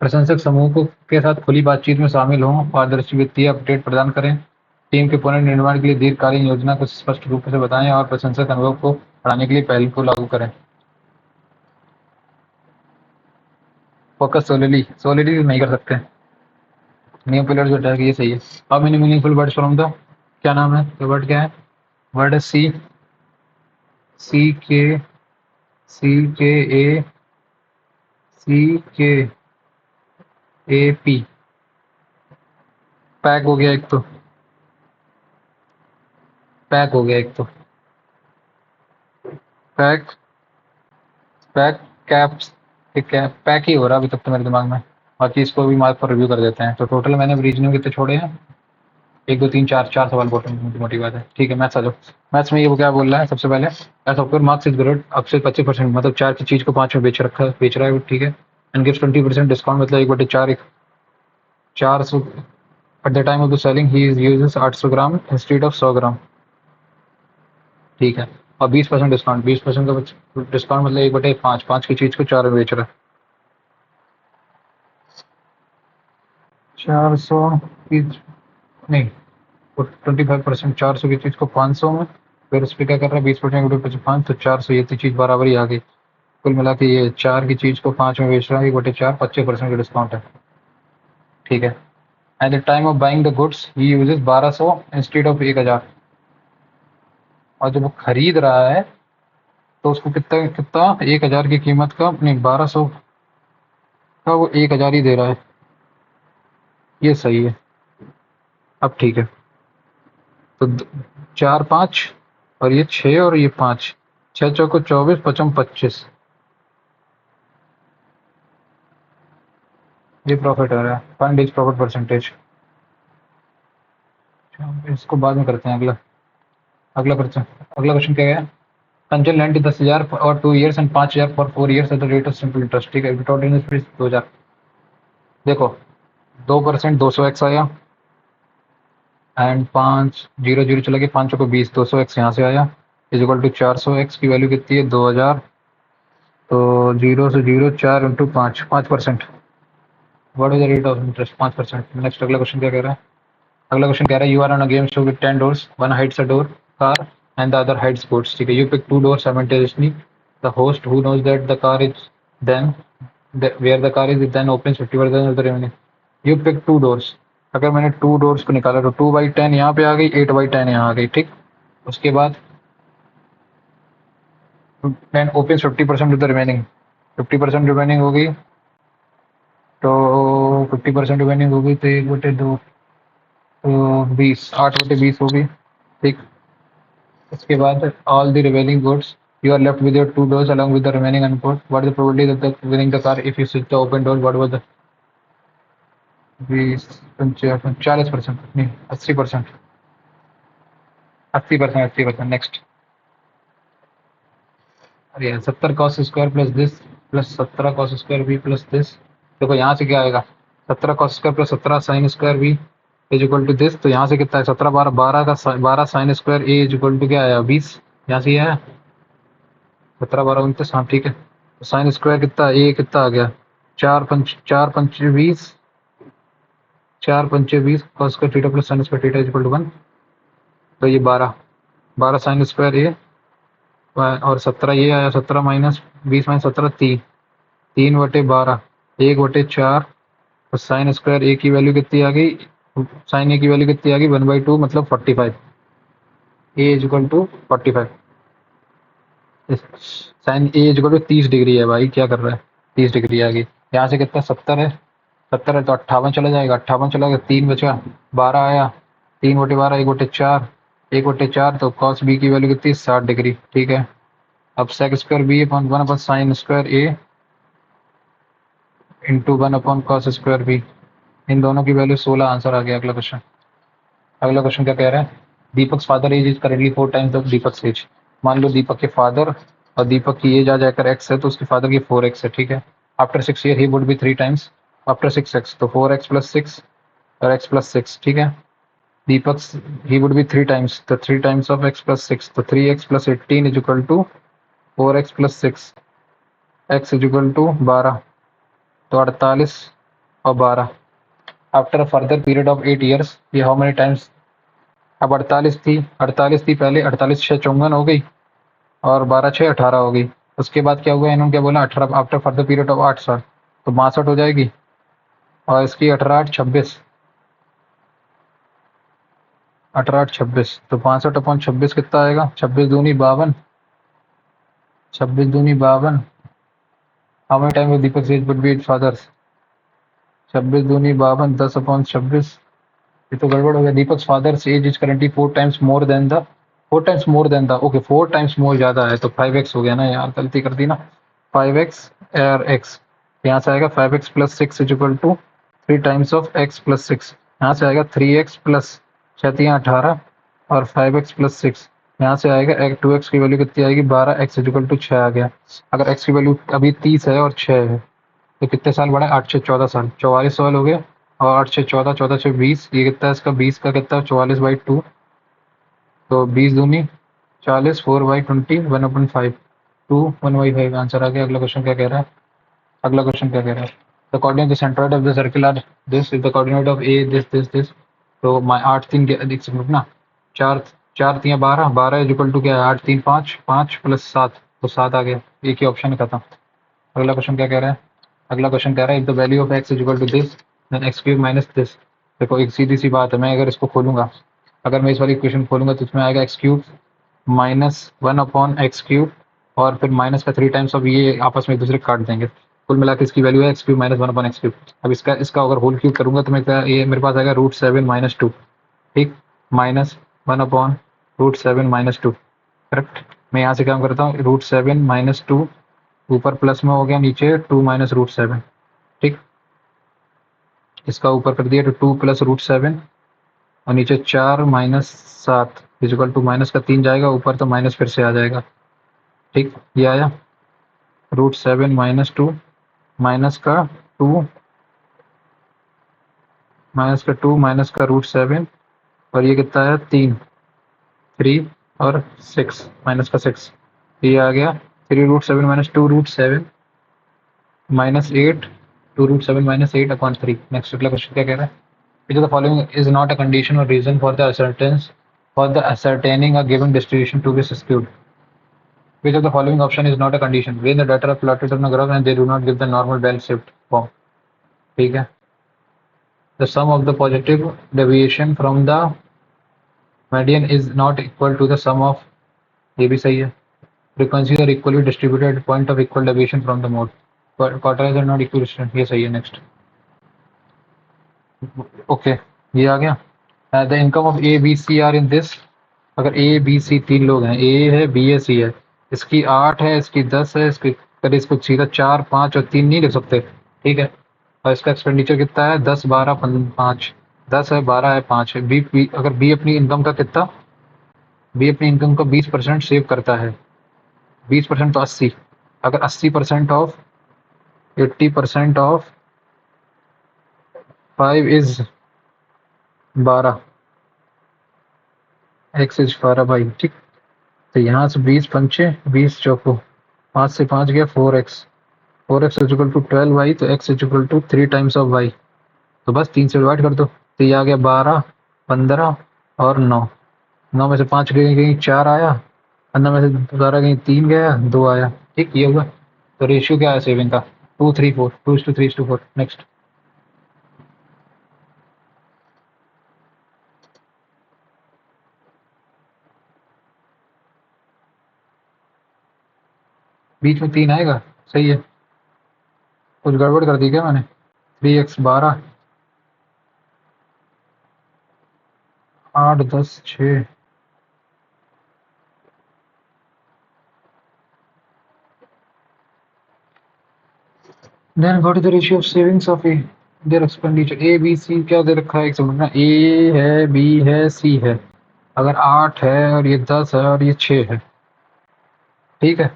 प्रशंसक समूह को के साथ खुली बातचीत में शामिल हों, पारदर्शी वित्तीय अपडेट प्रदान करें, टीम के पुनर्निर्माण के लिए दीर्घकालीन योजना को स्पष्ट रूप से बताएं और प्रशंसक अनुभव को बढ़ाने के लिए पहल को लागू करें। फोकस सोलिडी नहीं कर सकते। न्यू पिलर जो है ये सही है। How many meaningful words from the, क्या नाम है, तो वर्ड क्या है? वर्ड है सी सी के ए पी। पैक हो गया एक तो, पैक हो गया एक तो, पैक पैक कैप्स, ठीक है, पैक ही हो रहा अभी तक तो मेरे दिमाग में। बाकी इसको भी मार्क पर रिव्यू कर देते हैं। तो टोटल मैंने रीजनिंग कितने छोड़े हैं? 1, 2, 3, 4, 4 सवाल मोटी मोटी बात है। ठीक है, मैथ्स आ जाओ। मैथ्स में ये वो क्या बोल रहा है सबसे पहले, software marks is grade up से 25%, मतलब 4 की चीज को 5 में बेच रहा है वो, ठीक है। एंड गिव्स 20% डिस्काउंट, मतलब 1/4 400 at the time of the selling he uses 800 gram instead of 100 ग्राम, ठीक है। और 20% डिस्काउंट, 20% का डिस्काउंट मतलब 1/5, 5 की चीज को 4 में बेच रहा है। 400 की नहीं, 25%, 400 की चीज को 500 में, फिर उस पर क्या कर रहा है 20%, 5 तो 400, ये तो चीज बराबर ही आ गई। कुल मिला के ये 4 की चीज को 5 में बेच रहा है, 1/4, 25% का डिस्काउंट है, ठीक है। At the time of buying the goods he uses 1200 instead of 1000, और जब वो खरीद रहा है तो उसको कितना कितना 1000 की कीमत का नहीं, 1200 का वो 1000 ही दे रहा है। ये सही है। अब ठीक है, तो 4, 5 और ये 6 और ये 5, 6 चौको 24, 55, 25, ये प्रॉफिट आ रहा है। फाइंड इज प्रॉफिट परसेंटेज, इसको बाद में करते हैं। अगला क्वेश्चन क्या है? कंचन लैंड 10,000 और 2 years and 5,000 for 4 years at the rate of simple interest, ठीक है। विदाउट इंटरेस्ट 2000, देखो 2% 200x आया एंड 5 0 0 चला गया, 5 को 20, 200x यहाँ से आया, इज इक्वल टू 400x की वैल्यू कितनी है 2000, तो 0 से 0 4 into 5%। What is the rate of interest? 5%। Next अगला क्वेश्चन क्या कह रहा है? अगला क्वेश्चन कह रहा है you are on a game show with 10 doors, one hides a door car and the other hides boats, ठीक है। You pick 2 doors simultaneously, the host who knows that the car is then where the car is then opens 50% of the revenue. You pick 2 doors, अगर मैंने 2 डोर्स को निकाला तो 2/10 यहाँ पे आ गई, 8/10 यहाँ आ गई, ठीक। उसके बाद then opens 50% of the remaining, 50% remaining होगी तो 50% रिमेनिंग होगी तो 1/2 तो 20 8/20 होगी। ठीक, इसके बाद all the remaining goods you are left with your two doors along with the remaining unport. What is the probability that the winning the car if you switch the open door? What was the 20 40% नहीं 80%। 80%। नेक्स्ट। अरे यार 70 cos square plus this plus 17 cos square B plus this. देखो यहाँ से क्या आएगा 17 cos square plus 17 sin square B is equal to this. तो यहाँ से कितना है 17 12 12 का 12 sin square A is equal to क्या आया 20। यहाँ से ये है 17 12 29। हाँ ठीक है। तो साइन स्क्वायर कितना ए कितना आ गया 4 पंचे 20 4 पंचे 20 cos square theta plus sin square theta is equal to 1। तो ये 12 साइन स्क्वायर ए और 17 ये आया 17 माइनस 20 माइनस 17 3/12 1/4 और साइन स्क्वायर ए की वैल्यू कितनी आ गई साइन ए की वैल्यू कितनी आ गई 1/2 मतलब 45 A is equal to 45। Sine A is equal to 30 degree है भाई क्या कर रहा है 30 डिग्री आ गई। यहाँ से कितना 70 है 70 है तो 58 चला जाएगा 58 चला गया 3 बचा 12 आया 3/12 1/4 1/4 तो कॉस बी की वैल्यू कितनी 60 डिग्री। ठीक है। अब sec square B upon 1 upon sin square A into 1 upon cos square B इन दोनों की वैल्यू 16 आंसर आ गया। अगला क्वेश्चन क्या कह रहा है Deepak father age is currently 4 times of Deepak age. मान लो दीपक के फादर और दीपक की एज आ जाकर एक्स है तो उसके फादर की 4x है। ठीक है। After 6 year he would be 3 times after 6x तो 4x प्लस 6 और x प्लस 6। ठीक है। दीपक ही वुड बी 3 टाइम्स तो 3 टाइम्स ऑफ x प्लस 6 तो 3x plus 18 is equal to 4x plus 6 x is equal to 12 तो 48 और 12 after a further period of 8 years ये हाउ मेनी टाइम्स। अब 48 थी पहले 48 6 54 हो गई और 12 6 18 हो गई। उसके बाद क्या हुआ इन्होंने क्या बोला 18 आफ्टर फर्दर पीरियड ऑफ 8 साल तो 62 हो जाएगी और इसकी 18 8 26 18 8 26 तो 65 अपॉन 26 कितना आएगा 26 दूनी 52 26 दूनी 52 how many time Deepak age would be its father's 26 दूनी 52 10 अपॉन 26 ये तो गड़बड़ हो गया। Deepak father's age is currently 4 times more than the 4 times more than the okay 4 times more ज़्यादा है तो 5x हो गया ना यार गलती कर दी ना 5x और x यहाँ से आएगा 5x plus 6 is equal to 3 times of x plus 6 यहाँ से आएगा 3x प्लस 18 और 5x प्लस 6 यहाँ से आएगा 2x की वैल्यू कितनी आएगी 12 x इज इक्वल टू 6 आ गया। अगर x की वैल्यू अभी 30 है और 6 है तो कितने साल बढ़ा 8 6 14 साल 44 साल हो गए और 8 6 14 14 6 20 ये कितना है इसका 20 का कितना 44/2 तो 20 दूनी 40 4/20 1/5 2 1/5 आंसर आ गया। अगला क्वेश्चन क्या कह रहा है the coordinate the centroid of the circle are this is the coordinate of A this तो 8 3 देख सकते ना 4 4 3 12 12 इज इक्वल टू क्या है 8 3 5 5 प्लस 7 तो 7 आ गया। एक ही ऑप्शन है खत्म। अगला क्वेश्चन क्या कह रहा है if the value of x is equal to this then x cube minus this. देखो एक सीधी सी बात है मैं अगर इसको खोलूंगा अगर मैं इस वाली इक्वेशन खोलूंगा तो इसमें आएगा x cube minus 1 upon x cube और फिर माइनस का 3 टाइम्स अब ये आपस में एक दूसरे काट देंगे कुल मिला के इसकी वैल्यू है x cube minus 1 upon x cube. अब इसका अगर होल क्यूब करूंगा तो मैं ये मेरे पास आएगा √7 - 2 ठीक माइनस 1 अपॉन √7 - 2 करेक्ट। मैं यहाँ से काम करता हूँ √7 - 2 ऊपर प्लस में हो गया नीचे 2 माइनस √7 ठीक इसका ऊपर कर दिया तो 2 प्लस √7 और नीचे 4 माइनस 7 इजिकल टू माइनस का 3 जाएगा ऊपर तो माइनस फिर से आ जाएगा ठीक ये आया √7 - 2 माइनस का 2 माइनस का √7 और ये कितना है 3 और 6 माइनस का 6 ये आ गया 3√7 - 2√7 -8 2√7 - 8 अपॉन 3। नेक्स्ट अगला क्वेश्चन क्या कह रहा है which of the following is not a condition or reason for the ascertaining a given distribution to be skewed. Which of the following option is not a condition when the data are plotted on a graph and they do not give the normal bell shaped form. ठीक है the sum of the positive deviation from the median is not equal to the sum of ये भी सही है frequencies are equally distributed at point of equal deviation from the mode. Quarter is not equidistant, ये सही है। नेक्स्ट, ओके, ये आ गया। The income of A B C are in this. अगर ए बी सी तीन लोग हैं, ए है, बी है, सी है, इसकी 8 है, इसकी 10 है, इसकी, अगर इसको सीधा 4, 5 और 3 नहीं लिख सकते, ठीक है। और इसका एक्सपेंडिचर कितना है, 10, 12, 5, 10 है, 12 है, 5 है। अगर बी अपनी इनकम का कितना, बी अपनी इनकम का 20% सेव करता है। 20% तो 80, अगर 80% of 80% of 5 is 12, x is 12 by, ठीक। तो यहाँ से 20 पंचे 20 चौको, 5 से 5 गया 4x, 4x is equal to 12 Y, तो x is equal to 3 times of y। तो बस 3 से डिवाइड कर दो, तो ये आ गया 12, 15 और 9। 9 में से 5 गए, कहीं 4 आया, 15 में से 12 कहीं 3 गया, 2 आया, ठीक, ये हुआ। तो रेशियो क्या है सेविंग का, 2:3:4, 2:3:4। नेक्स्ट, बीच में 3 आएगा, सही है। कुछ गड़बड़ कर दी क्या मैंने, 3x 12, 8, 10, 6, then what is the ratio of savings of A their expenditure. A B C क्या दे रखा है, एक समझना, ए है, बी है, सी है। अगर 8 है और ये 10 है और ये 6 है, ठीक है।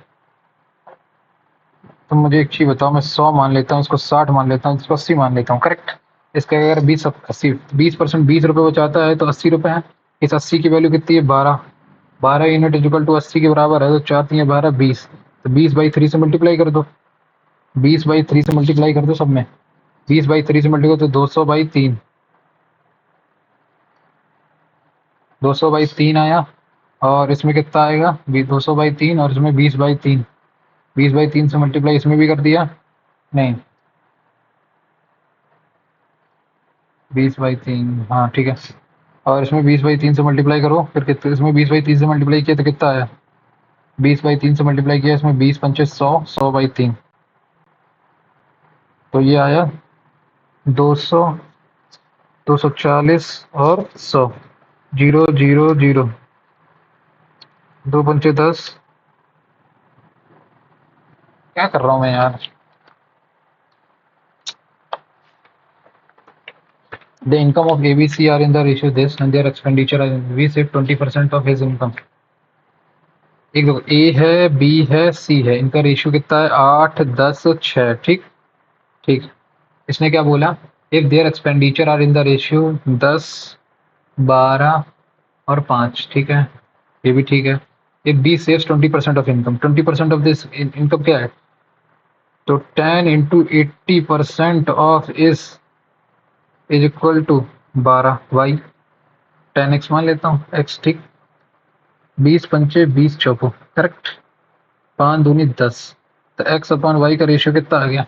तो मुझे एक चीज बताओ, मैं 100 मान लेता हूँ, इसको 60 मान लेता हूँ, इसको 80 मान लेता हूँ, करेक्ट। इसका अगर 20, 80, 20%, 20 रुपये बचाता है तो 80 रुपये है। इस 80 की वैल्यू कितनी है, 12। 12 यूनिट इक्वल टू 80 के बराबर है, तो 4 3 12, 20। तो 20/3 से मल्टीप्लाई कर दो, 20/3 से मल्टीप्लाई कर दो सब में। 20/3 से मल्टीप्लाई तो 200/3, 200/3 आया। और इसमें कितना आएगा, 200/3, और इसमें 20/3, 20/3 से मल्टीप्लाई इसमें भी कर दिया, नहीं, 20/3, हाँ ठीक है। और इसमें 20/3 से मल्टीप्लाई करो, फिर कितने, इसमें 20/3 से मल्टीप्लाई किया तो कितना आया, 20/3 से मल्टीप्लाई किया, इसमें 20 पंचे 100, 100/3, तो ये आया 200, 240 और 100, 0 0 0, 2 पंचे 10। क्या कर रहा हूँ मैं यार। The income of ABC are in the ratio this, and their expenditure are, we save 20% of his income। एक देखो, ए है, बी है, सी है, इनका रेशियो कितना है, 8, 10, 6, ठीक। ठीक, इसने क्या बोला, if their expenditure are in the ratio 10, 12 और 5, ठीक है, ये भी ठीक है। If B saves 20% of income, 20% of this income क्या है, तो 10 into 80% of is equal to 12y, 10x मान लेता हूँ, x, ठीक। 20 पंचे 20 चौको, करेक्ट, 5 दूनी 10, तो x अपॉन वाई का रेशियो कितना आ गया,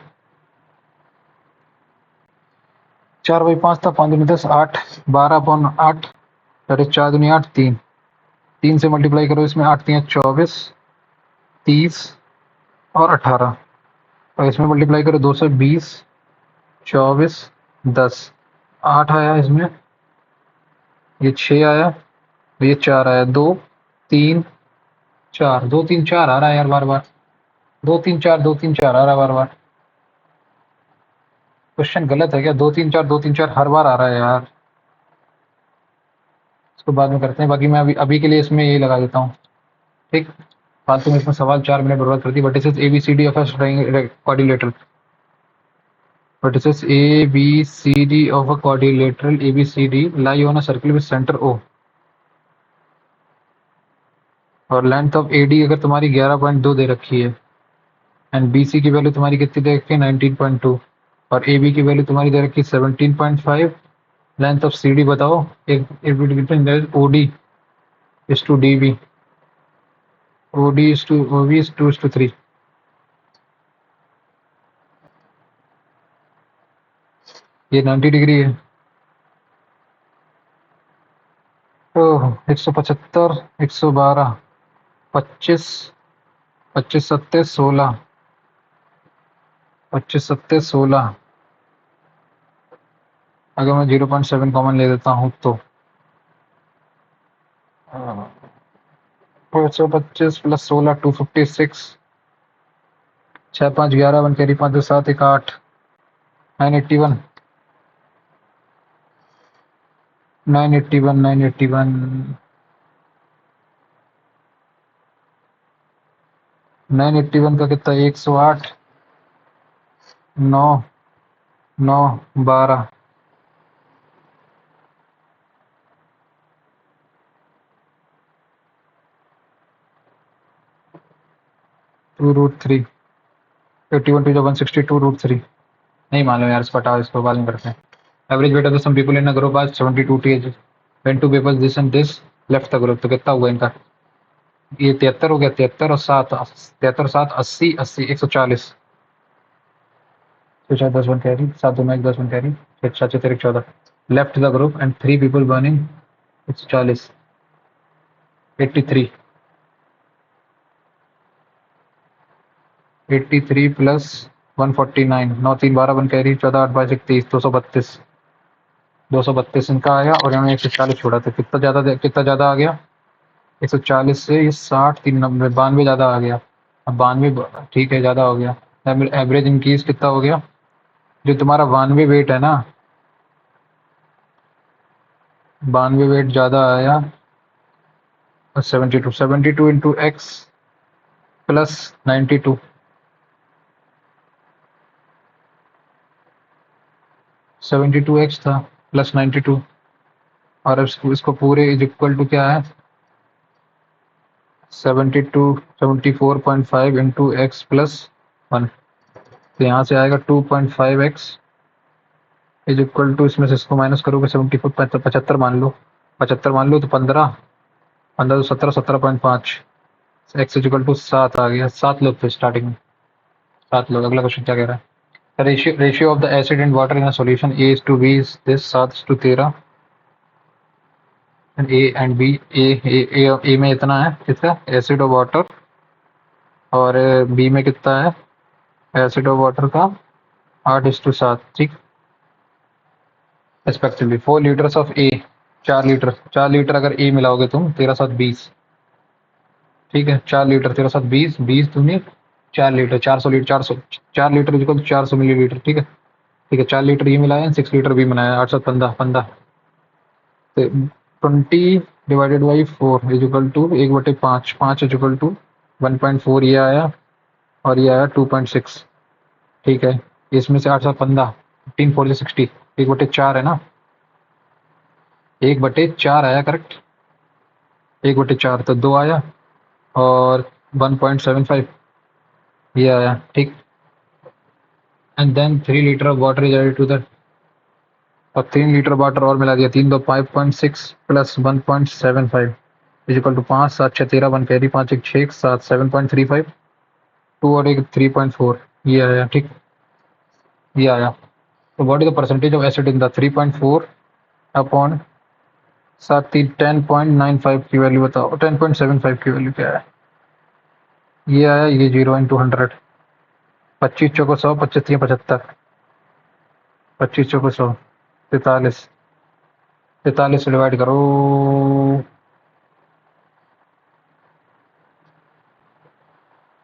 4/5 था, 5 दूनी 10, 8, 12/8, अरे 4 दूनी 8, 3, 3 से मल्टीप्लाई करो, इसमें 8 3 24, 30 और 18, और इसमें मल्टीप्लाई करो 220, 24, 10, 8 आया इसमें, ये 6 आया, ये 4 आया, 2 3 4, 2 3 4 आ रहा है यार बार बार, 2 3 4, 2 3 4 आ रहा है बार बार। क्वेश्चन गलत है क्या, 2 3 4, 2 3 4 हर बार आ रहा है यार। इसको बाद में करते हैं, बाकी मैं अभी अभी के लिए इसमें यही लगा देता हूँ, ठीक। फालतू में इसमें सवाल 4 मिनट बर्बाद करती है। But is ABCD of a quadrilateral, vertices ABCD of a quadrilateral ABCD lie on a circle with center O, और लेंथ ऑफ AD अगर तुम्हारी 11.2 दे रखी है, एंड BC की वैल्यू तुम्हारी कितनी दे रखी है, 19.2, और AB की वैल्यू तुम्हारी दे रखी है 17.5। लेंथ ऑफ CD बताओ, एक between OD is to DB, OD is to OB is 2:3। ये 90 डिग्री है। ओह, 175, 112, 25, 25 सत्ते 16, 25 सत्ते 16। अगर मैं 0.7 कॉमन ले लेता हूँ तो 425 प्लस 16 256। 6 5 11 1 कैरी 5 2 7 1 8 981 981 981 981 का कितना 108 9 9 12 2√3 81 to 162 √3। नहीं मालूम यार, इसको हटाओ, इसको बाद में करते हैं। Average weight of some people in a group आज 72 th when two people this and this left the group. तो कितना हुआ इनका? ये 73 हो गया, 73 और 7 73 7 80 80 140। तो 10 1 carry 7 2 1 10 1 carry 6 4 3 14 left the group and 3 people burning 140 83 83 plus 149 9 3 12 1 carry 14 8 22 31 232 232 इनका आया और इन्होंने 140 छोड़ा। तो कितना ज़्यादा आ गया? 140 से ये 60 3 90 92 ज़्यादा आ गया। अब 92 ठीक है, ज़्यादा हो गया। एवरेज इंक्रीज कितना हो गया? जो तुम्हारा 92 वेट है ना, 92 वेट ज़्यादा आया। 72 इंटू एक्स प्लस 92 72 एक्स था प्लस 92 और इसको पूरे इज इक्वल टू क्या है? 72 74.5 इंटू एक्स प्लस 1। तो यहाँ से आएगा 2.5x इज इक्वल टू, इसमें से इसको माइनस करोगे 74 75 मान लो, 75 मान लो तो 15 15 तो 17 17.5 एक्स इज इक्वल टू 7 आ गया। 7 लोग थे स्टार्टिंग में, 7 लोग। अगला क्वेश्चन क्या कह रहा है? Ratio of the acid and water in a solution A is to B is this 7 is to 13 and A and B. A में इतना है, कितना एसिड और वाटर, और बी में कितना है एसिड और वाटर का 8:7, ठीक। Respectively 4 litres of A, 4 litre अगर ए मिलाओगे तुम 13 7 20, ठीक है। 4 लीटर 13 7 20 20 दूनी 4 litre 400 litre 400 4 litre equal 400 millilitre, ठीक है। ठीक है, 4 लीटर ये मिलाया, 6 लीटर भी मिलाया, 8 7 15 15 20 divided by 4 is equal to 1/5 5 is equal to 1.4 ये आया और ये आया 2.6, ठीक है। इसमें से 8 7 15 15 4 60 1/4 है ना, 1/4 आया, करेक्ट। 1/4 तो 2 आया और 1.75 ये आया, ठीक। And then 3 litre of water is added to that, और 3 लीटर वाटर और मिला दिया, 3 2 5.6 plus 1.75 is equal to 5 7 6 13 1 carry 5 1 6 7 7.35 2 और 1 3.4 ये आया, ठीक। ये आया। तो what is the percentage of acid in the 3.4 upon 7 3 10.95 की वैल्यू बताओ, 10.75 की वैल्यू क्या है? ये आया, ये 0 इंटू 100, 25 चौको 100 25 75 25 चौको 100 43 43 से डिवाइड करो।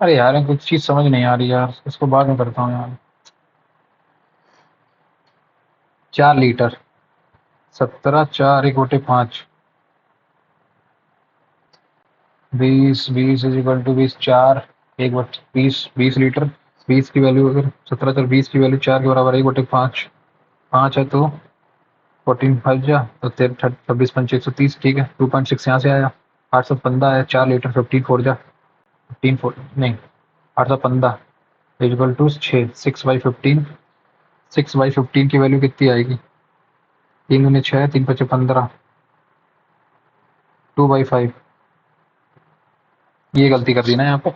अरे यार कुछ चीज समझ नहीं आ रही यार, इसको बाद में करता हूँ यार। 4 litre 17 4 1/5 20 20 is equal to 20 4 1/20 20 litre, 20 की वैल्यू अगर 17 4 20 की वैल्यू 4 के बराबर 1/5 5 है तो 14 5 जा तो 26 5 130, ठीक है। 2.6 यहाँ से आया, 815 है, 4 लीटर 15 4 जा 15 4 नहीं 815 इक्वल टू 6 6/15 6/15 की वैल्यू कितनी आएगी? 3 दूनी 6 3 5 15 2/5। ये गलती कर दी ना यहाँ पे।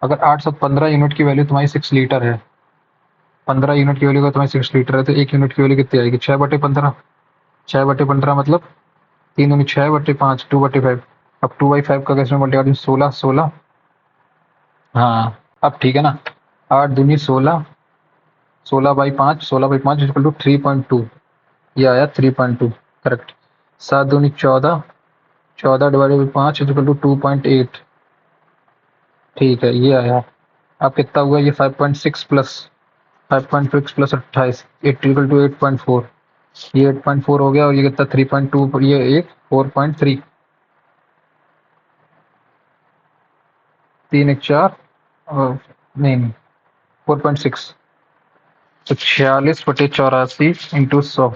अगर 815 यूनिट की वैल्यू तुम्हारी 6 लीटर है, 15 यूनिट की वैल्यू अगर तुम्हारी 6 लीटर है तो 1 यूनिट की वैल्यू कितनी आएगी? 6/15 6/15 मतलब 3 दूनी 6/5 2/5। अब 2/5 का कैसे मल्टीप्लाई 16 16, हाँ अब ठीक है ना। 8 दूनी 16 16/5, 16/5 इज इक्वल टू 3.2, ये आया 3.2 करेक्ट। 7 दूनी 14, 14 divided by 5 is equal to 2.8, ठीक है ये आया। अब कितना हुआ ये 5.6 प्लस 5.6 प्लस 28, 8 इक्वल टू 8.4, ये 8.4 हो गया और ये कितना 3.2, ये एक 4.3, 3 एक 4 और नहीं 4.6, तो 46/84 इंटू 100,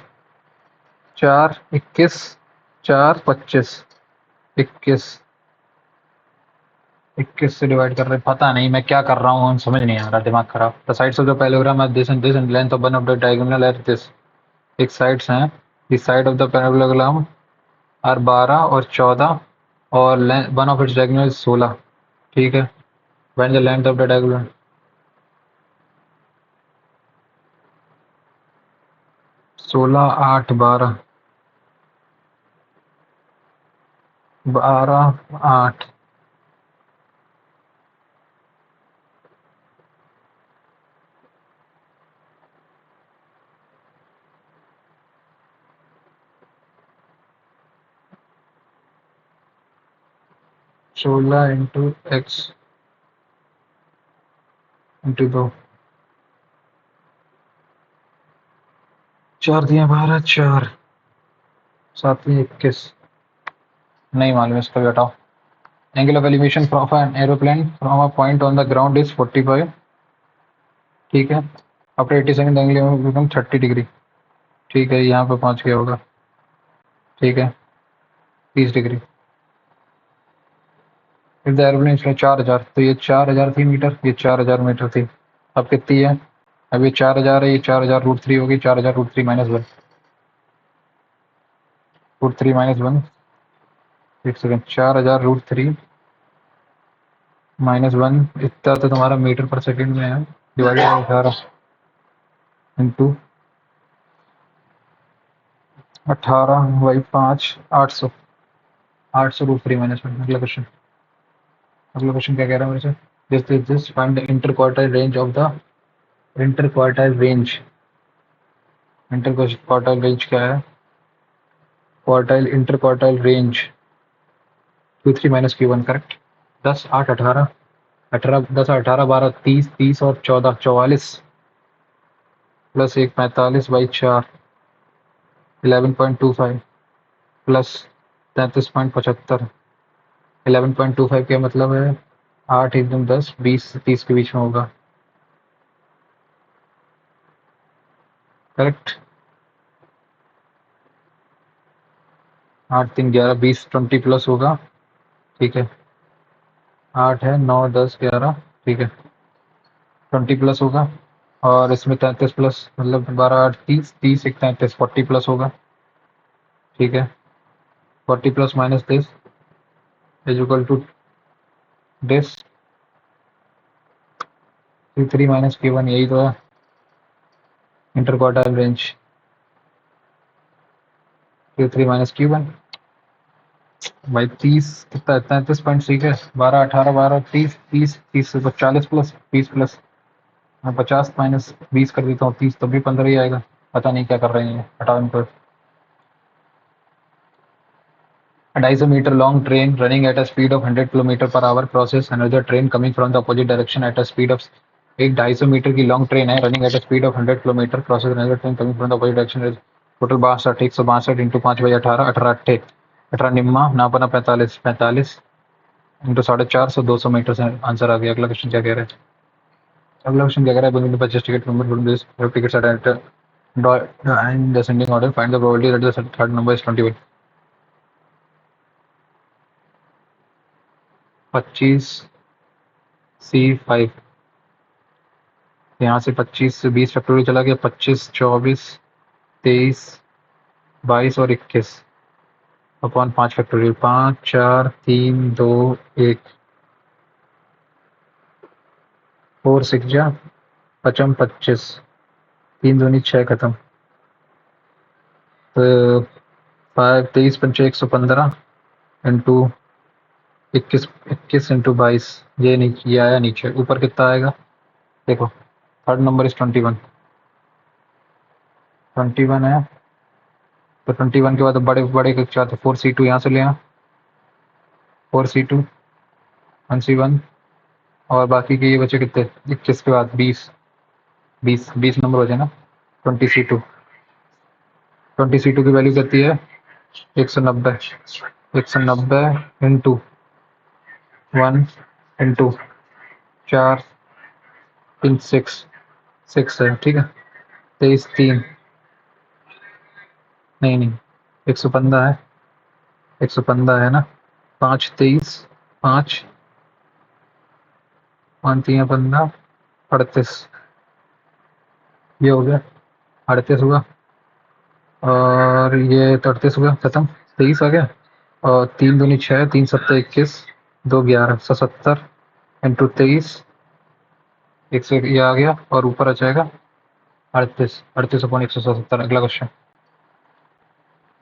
4 21, 4 25, 21 21 से डिवाइड कर रहे, पता नहीं मैं क्या कर रहा हूँ, समझ नहीं आ रहा, दिमाग खराब। The sides of the parallelogram are this and length of one of the diagonal are this, एक साइड्स हैं, the side of the parallelogram are 12 और 14 और वन ऑफ इट्स डायगोनल 16, ठीक है। Find the length of the diagonal, 16 8 12 12 8, सोलह इंटू एक्स इंटू 2, 4 दिया 12, 4 7 21, नहीं मालूम इसको भी हटाओ। Angle of elevation of an aeroplane from a point on the ground is 45, ठीक है। After 80 second angle become 30 degree, ठीक है, यहाँ पे पहुँच गया होगा, ठीक है 30 डिग्री। फिर द एरोप्लेन 4000, तो ये 4000 थी मीटर, ये 4000 मीटर थी। अब कितनी है, अब ये 4000 है, ये 4000 √3 होगी, 4000 √3 -1, √3 -1, एक सेकंड, 4000 √3 -1 इतना तो तुम्हारा मीटर पर सेकंड में है, डिवाइडेड बाई 18 इंटू 18/5, 800, 800 √3 -1। अगला क्वेश्चन, अगला क्वेश्चन क्या कह रहा है मेरे से, this find the interquartile range of the interquartile range, interquartile range क्या है, quartile interquartile range Q3 - Q1 correct. 10 8 18, 18 10 18 12 30, 30 और 14 44 प्लस 1 45/4, 11.25 प्लस 33.75, 11.25 का मतलब है 8 एकदम 10 20 30 के बीच में होगा करेक्ट। 8 3 11 20 20 प्लस होगा, ठीक है। 8 है 9 10 11, ठीक है 20 प्लस होगा, और इसमें 33 प्लस मतलब 12 8 30, 30 1 33 40 प्लस होगा, ठीक है। 40 plus minus this is equal to this, Q3 - Q1, यही तो है इंटरक्वार्टाइल रेंज, Q3 - Q1। भाई 30 कितना है, 33.6 है, 12 18 12 30 30 30 से 40 प्लस 20 प्लस, मैं 50 - 20 कर देता हूँ, 30 तब भी 15 ही आएगा, पता नहीं क्या कर रहे हैं, हटाओ इनको। A 250 meter long train running at a speed of 100 km per hour crosses another train coming from the opposite direction at a speed of, एक 250 मीटर की लॉन्ग ट्रेन है running at a speed of 100 kilometre crosses another train coming from the opposite direction, total 62, 162 into 5/18, 18 अट्ठे 18 निम्मा ना बना 45, 45 इंटू 450, 200 मीटर से आंसर आ गया। अगला क्वेश्चन क्या कह रहा है, अगला क्वेश्चन क्या कह रहा है, booking purchase ticket number from this tickets at in descending order, find the probability that the third number is 21। 25C5, यहाँ से 25 से 20 फैक्टोरियल चला गया, 25 24 23 22 और 21 अपॉन 5 फैक्टोरियल, 5 4 3 2 1, 4 6 जा 5 25, 3 दूनी 6 खत्म, तो 5 23 पंचे 115 इंटू 21 21 इंटू 22, ये नीचे ये आया नीचे, ऊपर कितना आएगा देखो, थर्ड नंबर इज 21, 21 है, तो 21 के बाद बड़े बड़े के चाहते 4C2 यहाँ से ले आए, 4C2 1C1, और बाकी के ये बचे कितने 21 के बाद 20 नंबर हो जाए ना। 20C2 की वैल्यू कितनी है 190 इंटू 1 इंटू 4 3 6 है, ठीक है। 23 3 नहीं 115 है, 115 है ना। 5 23 5 5 3 15 38, ये हो गया 38 हुआ, और ये 38 हुआ खत्म। 23 आ गया, और 3 दूनी 6 3 7 21 2 11 170 इंटू 23 100 ये आ गया, और ऊपर आ जाएगा 38 अपॉन 170। अगला question,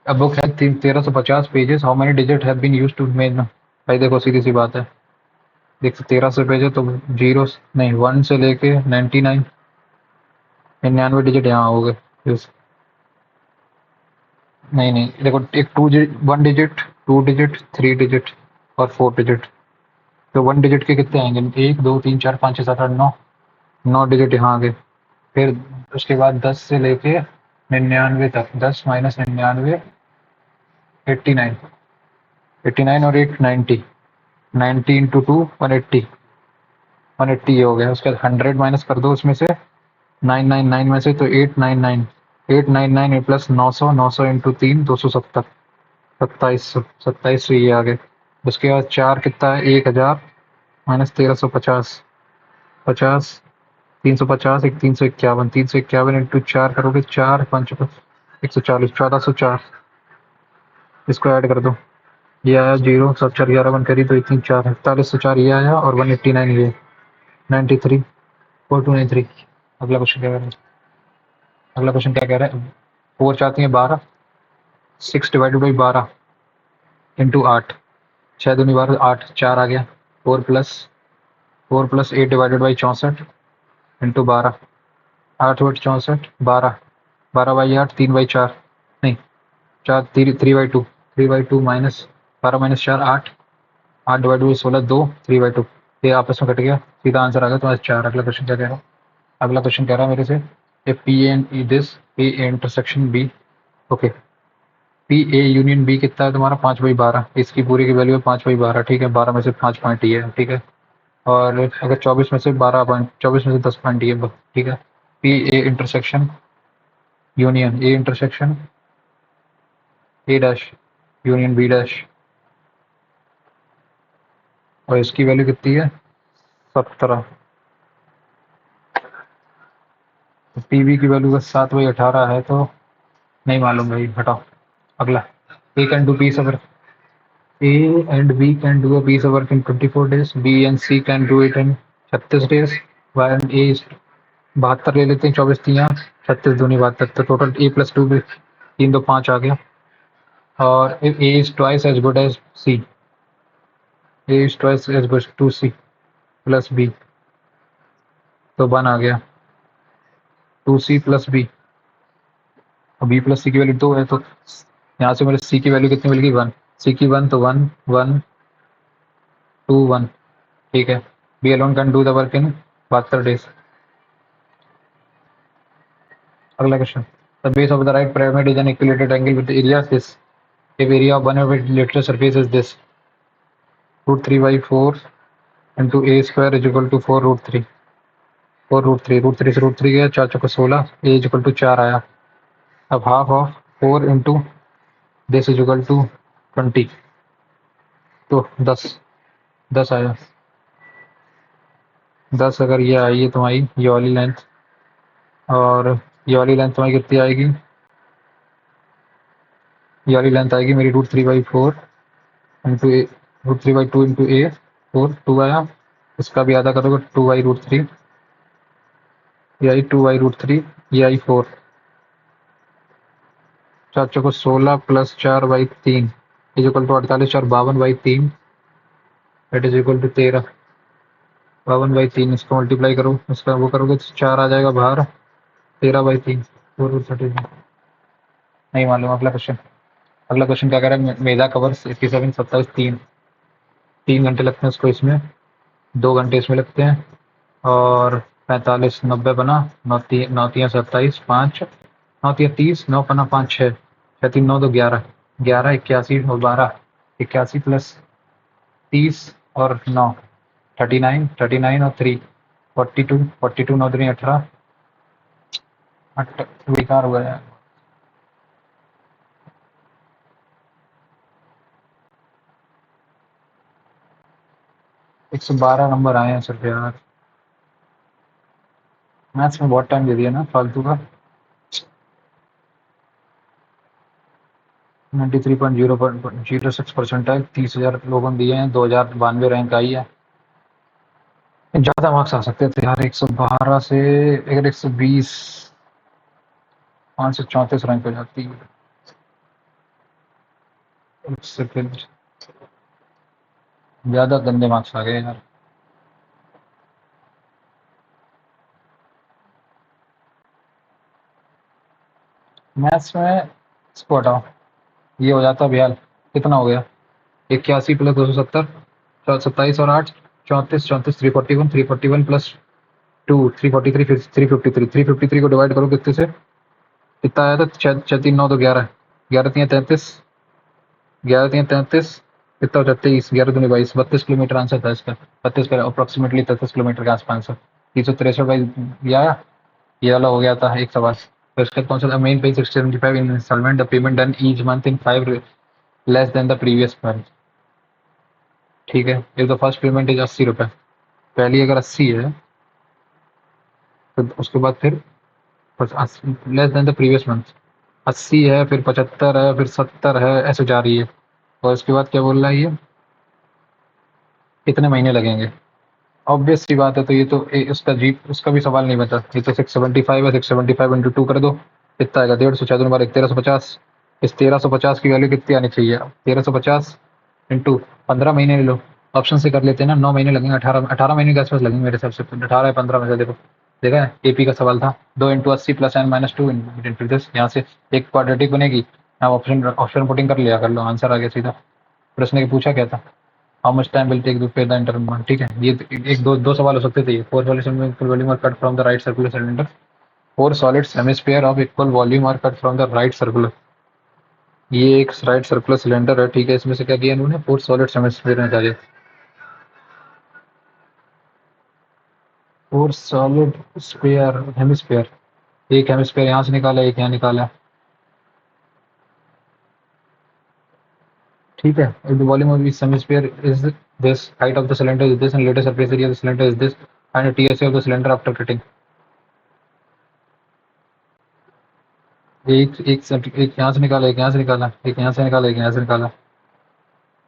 A book has 1350 pages, how many digit have been used to make. भाई देखो सीधी सी बात है, देख 1300 पेज है तो जीरो नहीं 1 से लेके 99 99 डिजिट यहाँ हो गए यूज। नहीं देखो, एक 1 डिजिट 2 डिजिट 3 डिजिट और 4 डिजिट, तो 1 डिजिट के कितने आएंगे 1 2 3 4 5 6 7 8 9 डिजिट यहाँ आ गए। फिर उसके बाद 10 से लेके 99 तक, 10 माइनस 99 89 और एक 90 इंटू 2 180 ये हो गया। उसके बाद 100 माइनस कर दो उसमें से 999 में से, तो 899 प्लस 900 इंटू 3 270 2700 ये आ गए। उसके बाद 4 कितना है 1000 माइनस 1350 50 350 एक 351 इंटू 4 करोगे 4 5 140 1404, इसको ऐड कर दो, ये आया 0 सब 4 11 1 करी तो इतनी 4 4104 ये आया, और 189 ये 93 4293। अगला क्वेश्चन क्या कह रहा है, अगला क्वेश्चन क्या कह रहा है 4 चाहती है 12, 6 डिवाइडेड बाई 12 इंटू 8, 6 दूनी 12 8 4 आ गया, 4 plus 8 divided by 64 into 12 8 but 64 12 by 8 3 by 4 नहीं 4 3 by 2 minus 12 minus 4 8 divide by 16 2 3 by 2, ये आपस में कट गया, सीधा आंसर आ गया तुम्हारा 4। अगला क्वेश्चन क्या कह रहा है, अगला क्वेश्चन कह रहा है मेरे से if P and E this P A intersection B, okay P A union B कितना है तुम्हारा 5/12, इसकी पूरी की वैल्यू है 5/12, ठीक है। 12 में से 5 पॉइंट ये है, ठीक है। और अगर 24 में से 12 पॉइंट 24 में से 10 पॉइंट ये, ठीक है। P A intersection union A intersection A dash union B dash, और इसकी वैल्यू कितनी है 17। पीवी की वैल्यू 7/18 है, तो नहीं मालूम भाई, हटाओ। अगला A can do piece of work, A and B can do a piece of work in 24 days, B and C can do it in 36 days, Y and A is 72 ले लेते हैं, 24 3 36 दूनी 72, तो टोटल A प्लस 2 3 2 5 आ गया। और if A is twice as good as C, A is twice as good to C plus B, तो 1 आ गया 2C प्लस B, और B प्लस C की वैल्यू 2 है, तो यहाँ से मेरे C की वैल्यू कितनी मिल गई 1, C की 1 तो 1 1 2 1, ठीक है। B alone can do the work in 72 days। अगला question, the base of the right pyramid is an equilateral angle with the area of this, if area of one of its lateral surface is this, √3/4 into A square is equal to 4√3 √3 से √3 गया 4 चौके 16, A is equal to 4 आया। अब half of 4 into this is equal to 20, तो 10 आया। 10 अगर ये आई है तुम्हारी ये वाली लेंथ, और ये वाली लेंथ तुम्हारी कितनी आएगी, ये वाली लेंथ आएगी मेरी √3/4 इंटू ए √3/2 इंटू A 4 2 आया, इसका भी आधा करोगे 2/√3, ये आई 2/√3, ये आई 4, 4 चौको 16 प्लस 4/3 is equal to 48 4 52/3 that is equal to 13 52/3, इसको मल्टीप्लाई करो, इसका वो करोगे तो 4 आ जाएगा बाहर, 13/3 4 30। नहीं मालूम। अगला क्वेश्चन क्या कह रहा है? मेजा कवर्स 87 27 3 घंटे लगते हैं उसको इसमें, 2 घंटे इसमें लगते हैं, और 45 90 बना, 9 3 27 5 9 3 30 9 पना 5 6 6 3 9 2 11 11 81 और 12 81 प्लस 30 और 9 39 और 3 42 9 3 18 बेकार हुआ है। 112 नंबर आए हैं सिर्फ यार। मैथ्स में बहुत टाइम दे दिया ना फालतू का। 93.06 परसेंटाइल, 30,000 लोगों ने दिए हैं, 2092 रैंक आई है। ज़्यादा मार्क्स आ सकते थे यार, 112 से अगर 120 534 रैंक हो जाती है उससे, फिर ज़्यादा गंदे मार्क्स आ गए यार। मैथ्स में इसको हटाओ, ये हो जाता भैया। कितना हो गया? 81 प्लस 270, 27 और 8 34 34 341 प्लस 2 343 फिर 353 को डिवाइड करो कितने से? कितना आया था? 6 6 3 9 तो 11 11 3 33 11 3 33 कितना होता है? 23 11 दूनी 22 32 किलोमीटर आंसर था इसका। 32 का अप्रोक्सीमेटली 33 किलोमीटर के आसपास है। 363 बाई ये आया। ये वाला हो गया था एक सवाल। तो इसका कौन सा main page 675 in installment the payment done each month in 5 less than the previous month. ठीक है, एक तो फर्स्ट पेमेंट इज 80 रुपये। पहली अगर 80 है तो उसके बाद फिर less than the previous month 80 है, फिर 75 है, फिर 70 है, ऐसे जा रही है। और उसके बाद क्या बोल रहा है ये? कितने महीने लगेंगे? ऑब्वियस सी बात है, तो ये तो उसका भी सवाल नहीं बचा। ये तो 675 है, 675 इंटू 2 कर दो, कितना आएगा? 150 4 बार 1350। इस 1350 की वैल्यू कितनी आनी चाहिए? 1350 इंटू 15 महीने ले लो। ऑप्शन से कर लेते हैं ना, 9 महीने लगेंगे, 18 महीने के आसपास लगेंगे मेरे हिसाब से। 18 या 15 में से देखो, देखा है एपी का सवाल था। 2 into 80 plus N minus 2 into this, यहाँ से एक क्वाड्रेटिक बनेगी। आप ऑप्शन ऑप्शन पुटिंग कर लिया, कर लो, आंसर आ गया सीधा। प्रश्न की पूछा क्या था? How much time will take to fill the interval? ठीक है, ये एक दो सवाल हो सकते थे ये। फोर सॉलिड्स में equal volume are cut from the right circular cylinder. Four solids hemisphere of equal volume are cut from the right circular. ये एक राइट सर्कुलर सिलेंडर है, ठीक है। इसमें से क्या किया इन्होंने? फोर सॉलिड्स हेमिस्फीयर में डाले। फोर सॉलिड स्फीयर हेमिस्फीयर, एक हेमिस्फीयर यहाँ से निकाला, एक यहाँ निकाला, ठीक है। If the volume of each hemisphere is this, height of the cylinder is this, and later surface area of the cylinder is this, and the TSA of the cylinder after cutting। एक यहाँ से निकाला, एक यहाँ से निकाला, एक यहाँ से निकाला, एक यहाँ से निकाला,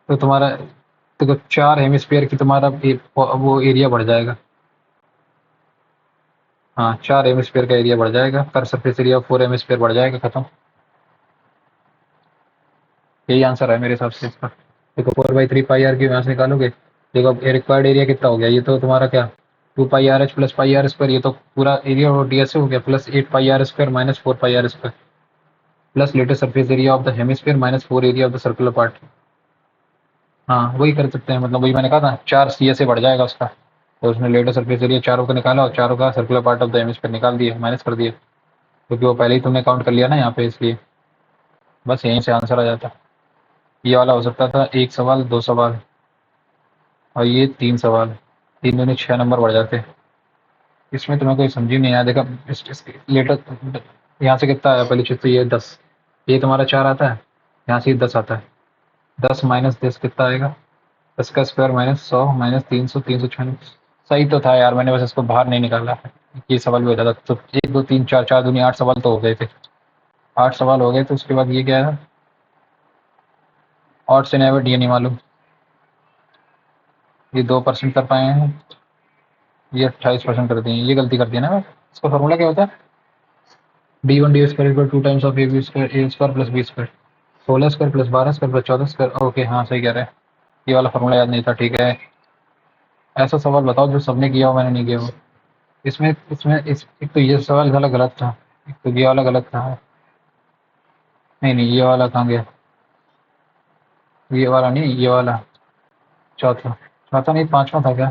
तो तुम्हारा देखो 4 हेमिस्फीयर की तुम्हारा वो एरिया बढ़ जाएगा। हाँ, 4 हेमिस्फीयर का एरिया बढ़ जाएगा, पर सरफेस एरिया 4 हेमिस्फीयर बढ़ जाएगा, खत्म। यही आंसर है मेरे हिसाब से इसका। देखो 4/3 पाई आर क्यूब यहाँ से निकालोगे, देखो अब रिक्वायर्ड एरिया कितना हो गया? ये तो तुम्हारा क्या 2 pi R H plus pi R square, ये तो पूरा एरिया और डीएसए हो गया, plus 8 pi R square minus 4 pi R square, plus latest surface area of the hemisphere minus 4 area of the circular part. हाँ, वही कर सकते हैं, मतलब वही मैंने कहा था, 4 सी से बढ़ जाएगा उसका। तो उसने लेटेस्ट सरफेस एरिया चारों का निकाला और चारों का circular part of the hemisphere निकाल दिए, माइनस कर दिए, क्योंकि वो पहले ही तुमने काउंट कर लिया ना यहाँ पे, इसलिए बस यहीं से आंसर आ जाता। ये वाला हो सकता था 1 सवाल 2 सवाल, और ये 3 सवाल, 3 दूनी 6 नंबर बढ़ जाते। इसमें तुम्हें कोई समझ ही नहीं आया। देखा लेटर यहाँ से कितना आया? पहली चीज तो ये 10, ये तुम्हारा 4 आता है, यहाँ से 10 आता है। 10 माइनस 10 कितना आएगा? 10 का स्क्वायर माइनस 100 माइनस 300 396। सही तो था यार, मैंने बस इसको बाहर नहीं निकाला। ये सवाल भी हो जाता तो 1 2 3 4 4 दूनी 8 सवाल तो हो गए थे। 8 सवाल हो गए, तो उसके बाद ये क्या है? ऑड से नेवर, ये नहीं मालूम। ये 2% कर पाए हैं, ये 28% कर दिए, ये गलती कर दी ना मैं। इसका फॉर्मूला क्या होता है? d1 D square equal 2 times of A square plus B square, 16 square plus 12 square plus 14 square. Okay, हाँ सही कह रहे हैं। ये वाला फॉर्मूला याद नहीं था, ठीक है। ऐसा सवाल बताओ जो सबने किया हो, मैंने नहीं किया हो। इसमें इसमें इस एक तो ये सवाल वाला गलत था, एक तो ये वाला गलत था। नहीं नहीं, ये वाला कहाँ गया? ये वाला नहीं, ये वाला चौथा। चौथा नहीं, पांचवा था क्या?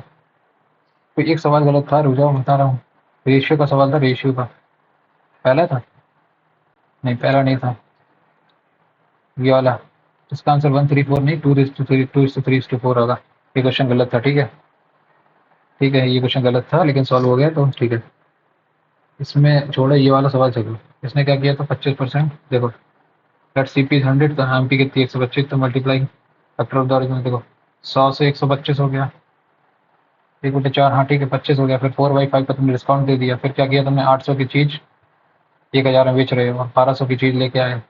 तो एक सवाल गलत था, रुक जाओ बता रहा हूँ। रेशियो का सवाल था, रेशियो का। पहला था? नहीं, पहला नहीं था। ये वाला। इसका आंसर 134 नहीं, 2:3, 2:3:4 होगा। ये क्वेश्चन गलत था, ठीक है। ठीक है, ये क्वेश्चन गलत था लेकिन सॉल्व हो गया तो ठीक है। इसमें छोड़ो, ये वाला सवाल चलो। इसने क्या किया था? 25%। देखो, लेट सी पी 100 तो एम पी कितनी? 125, तो multiply factor of the origin. देखो, 100 से 125 हो गया, 1/4। हाँ ठीक है, 25 हो गया। फिर 4/5 का तुमने डिस्काउंट दे दिया। फिर क्या किया तुमने? 800 की चीज 1000 में बेच रहे हो, 1200 की चीज लेके आए।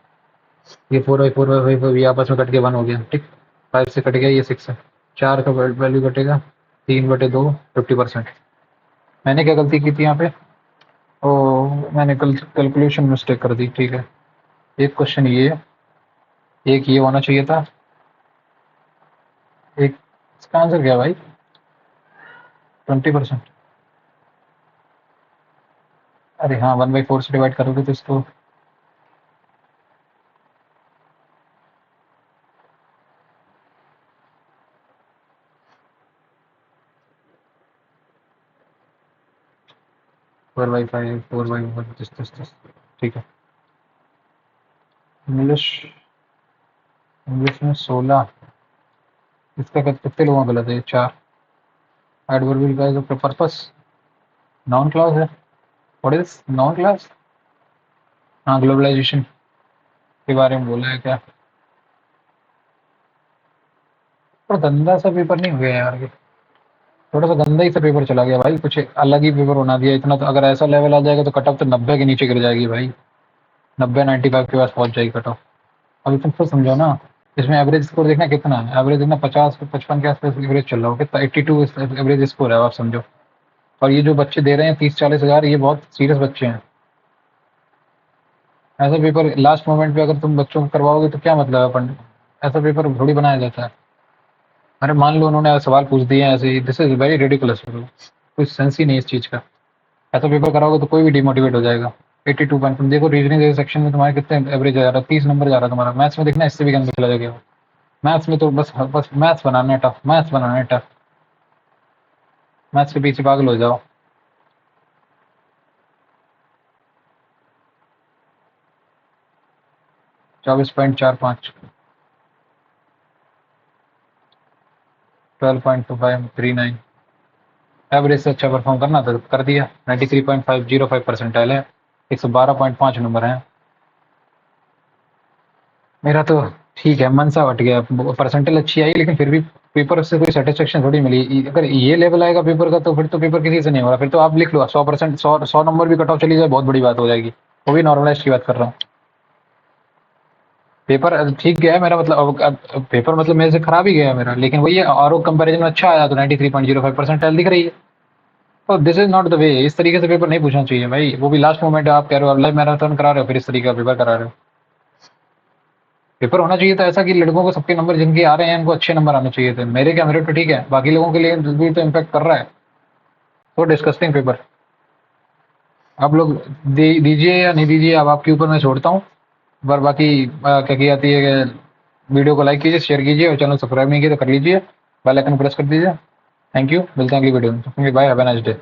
ये 4/4/5 ये आपस में कट के 1 हो गया, ठीक। 5 से कट गया, ये 6 है। 4 का वैल्यू कटेगा 3/2, 50%। मैंने क्या गलती की थी यहाँ पे? ओ, मैंने कल कैलकुलेशन मिस्टेक कर दी, ठीक है। एक क्वेश्चन ये, एक ये होना चाहिए था। एक इसका आंसर क्या है भाई? 20%। अरे हाँ, 1/4 से डिवाइड करोगे तो इसको 4/5, 4/1, this। ठीक है। इंग्लिश। इंग्लिश में 16। इसका कितने लोगों का गलत है? 4। एडवर्बियल का पर्पस नाउन क्लॉज है। What is noun clause? हाँ, ग्लोबलाइजेशन के बारे में बोला है क्या? पर गंदा सा पेपर नहीं हो गया यार ये? थोड़ा सा गंदा ही सा पेपर चला गया भाई, कुछ अलग ही पेपर बना दिया। इतना तो अगर ऐसा लेवल आ जाएगा तो कट ऑफ तो 90 के नीचे गिर जाएगी भाई। 90, 95 के पास पहुंच जाएगी कट ऑफ। अभी तुम खुद समझो ना। इसमें एवरेज स्कोर देखना कितना है? एवरेज देखना 50 55 के आसपास एवरेज चल रहा हो, कितना? 82 एवरेज स्कोर है, आप समझो। और ये जो बच्चे दे रहे हैं 30-40 हजार, ये बहुत सीरियस बच्चे हैं। ऐसा पेपर लास्ट मोमेंट पे अगर तुम बच्चों को करवाओगे तो क्या मतलब है? अपन ऐसा पेपर थोड़ी बनाया जाता है। अरे मान लो उन्होंने सवाल पूछ दिए हैं ऐसे ही, दिस इज वेरी रेडिकुलस। कोई सेंस ही नहीं इस चीज का। ऐसा पेपर कराओगे तो कोई भी डिमोटिवेट हो जाएगा। 82 पॉइंट तुम देखो, रीजनिंग सेक्शन में तुम्हारे कितने एवरेज जा रहा है? 30 नंबर जा रहा है तुम्हारा। मैथ्स में देखना, इससे भी गंदा चला जाएगा। मैथ्स में तो बस बस मैथ्स बनाना है टफ, मैथ्स बनाना है टफ। मैथ्स के पीछे पागल हो जाओ। 24.45। 12.2539। एवरेज से अच्छा परफॉर्म करना था तो कर दिया। 93.505 परसेंटाइल है। 112.5 नंबर है मेरा तो। ठीक है, मन सा हट गया। परसेंटेज अच्छी आई लेकिन फिर भी पेपर से कोई सेटिस्फेक्शन थोड़ी मिली। अगर ये लेवल आएगा पेपर का तो फिर तो पेपर किसी से नहीं हो रहा। फिर तो आप लिख लो 100%, 100 नंबर भी कट ऑफ चली जाए बहुत बड़ी बात हो जाएगी। वो भी नॉर्मलाइज की बात कर रहा हूँ। पेपर ठीक गया है मेरा, मतलब अब पेपर मतलब मेरे से खराब ही गया है मेरा, लेकिन वही है, और कंपेरिजन में अच्छा आया तो 93.05 परसेंटाइल दिख रही है। तो this is not the way. इस तरीके से पेपर नहीं पूछना चाहिए भाई, वो भी लास्ट मोमेंट। आप कह रहे हो लाइव मैराथन करा रहे हो, फिर इस तरीके का पेपर करा रहे हो। पेपर होना चाहिए था ऐसा कि लड़कों को सबके नंबर जिनके आ रहे हैं उनको अच्छे नंबर आने चाहिए थे। मेरे क्या, मेरे तो ठीक है, बाकी लोगों के लिए भी तो इम्पेक्ट कर रहा है। तो डिस्कस्टिंग पेपर। आप लोग दीजिए या नहीं दीजिए, अब आपके ऊपर मैं छोड़ता हूँ। पर बाकी क्या की जाती है कि वीडियो को लाइक कीजिए, शेयर कीजिए, और चैनल सब्सक्राइब नहीं किया तो कर लीजिए। बेल आइकन प्रेस कर दीजिए। थैंक यू, मिलते हैं अगली वीडियो में। Bye, have a nice day.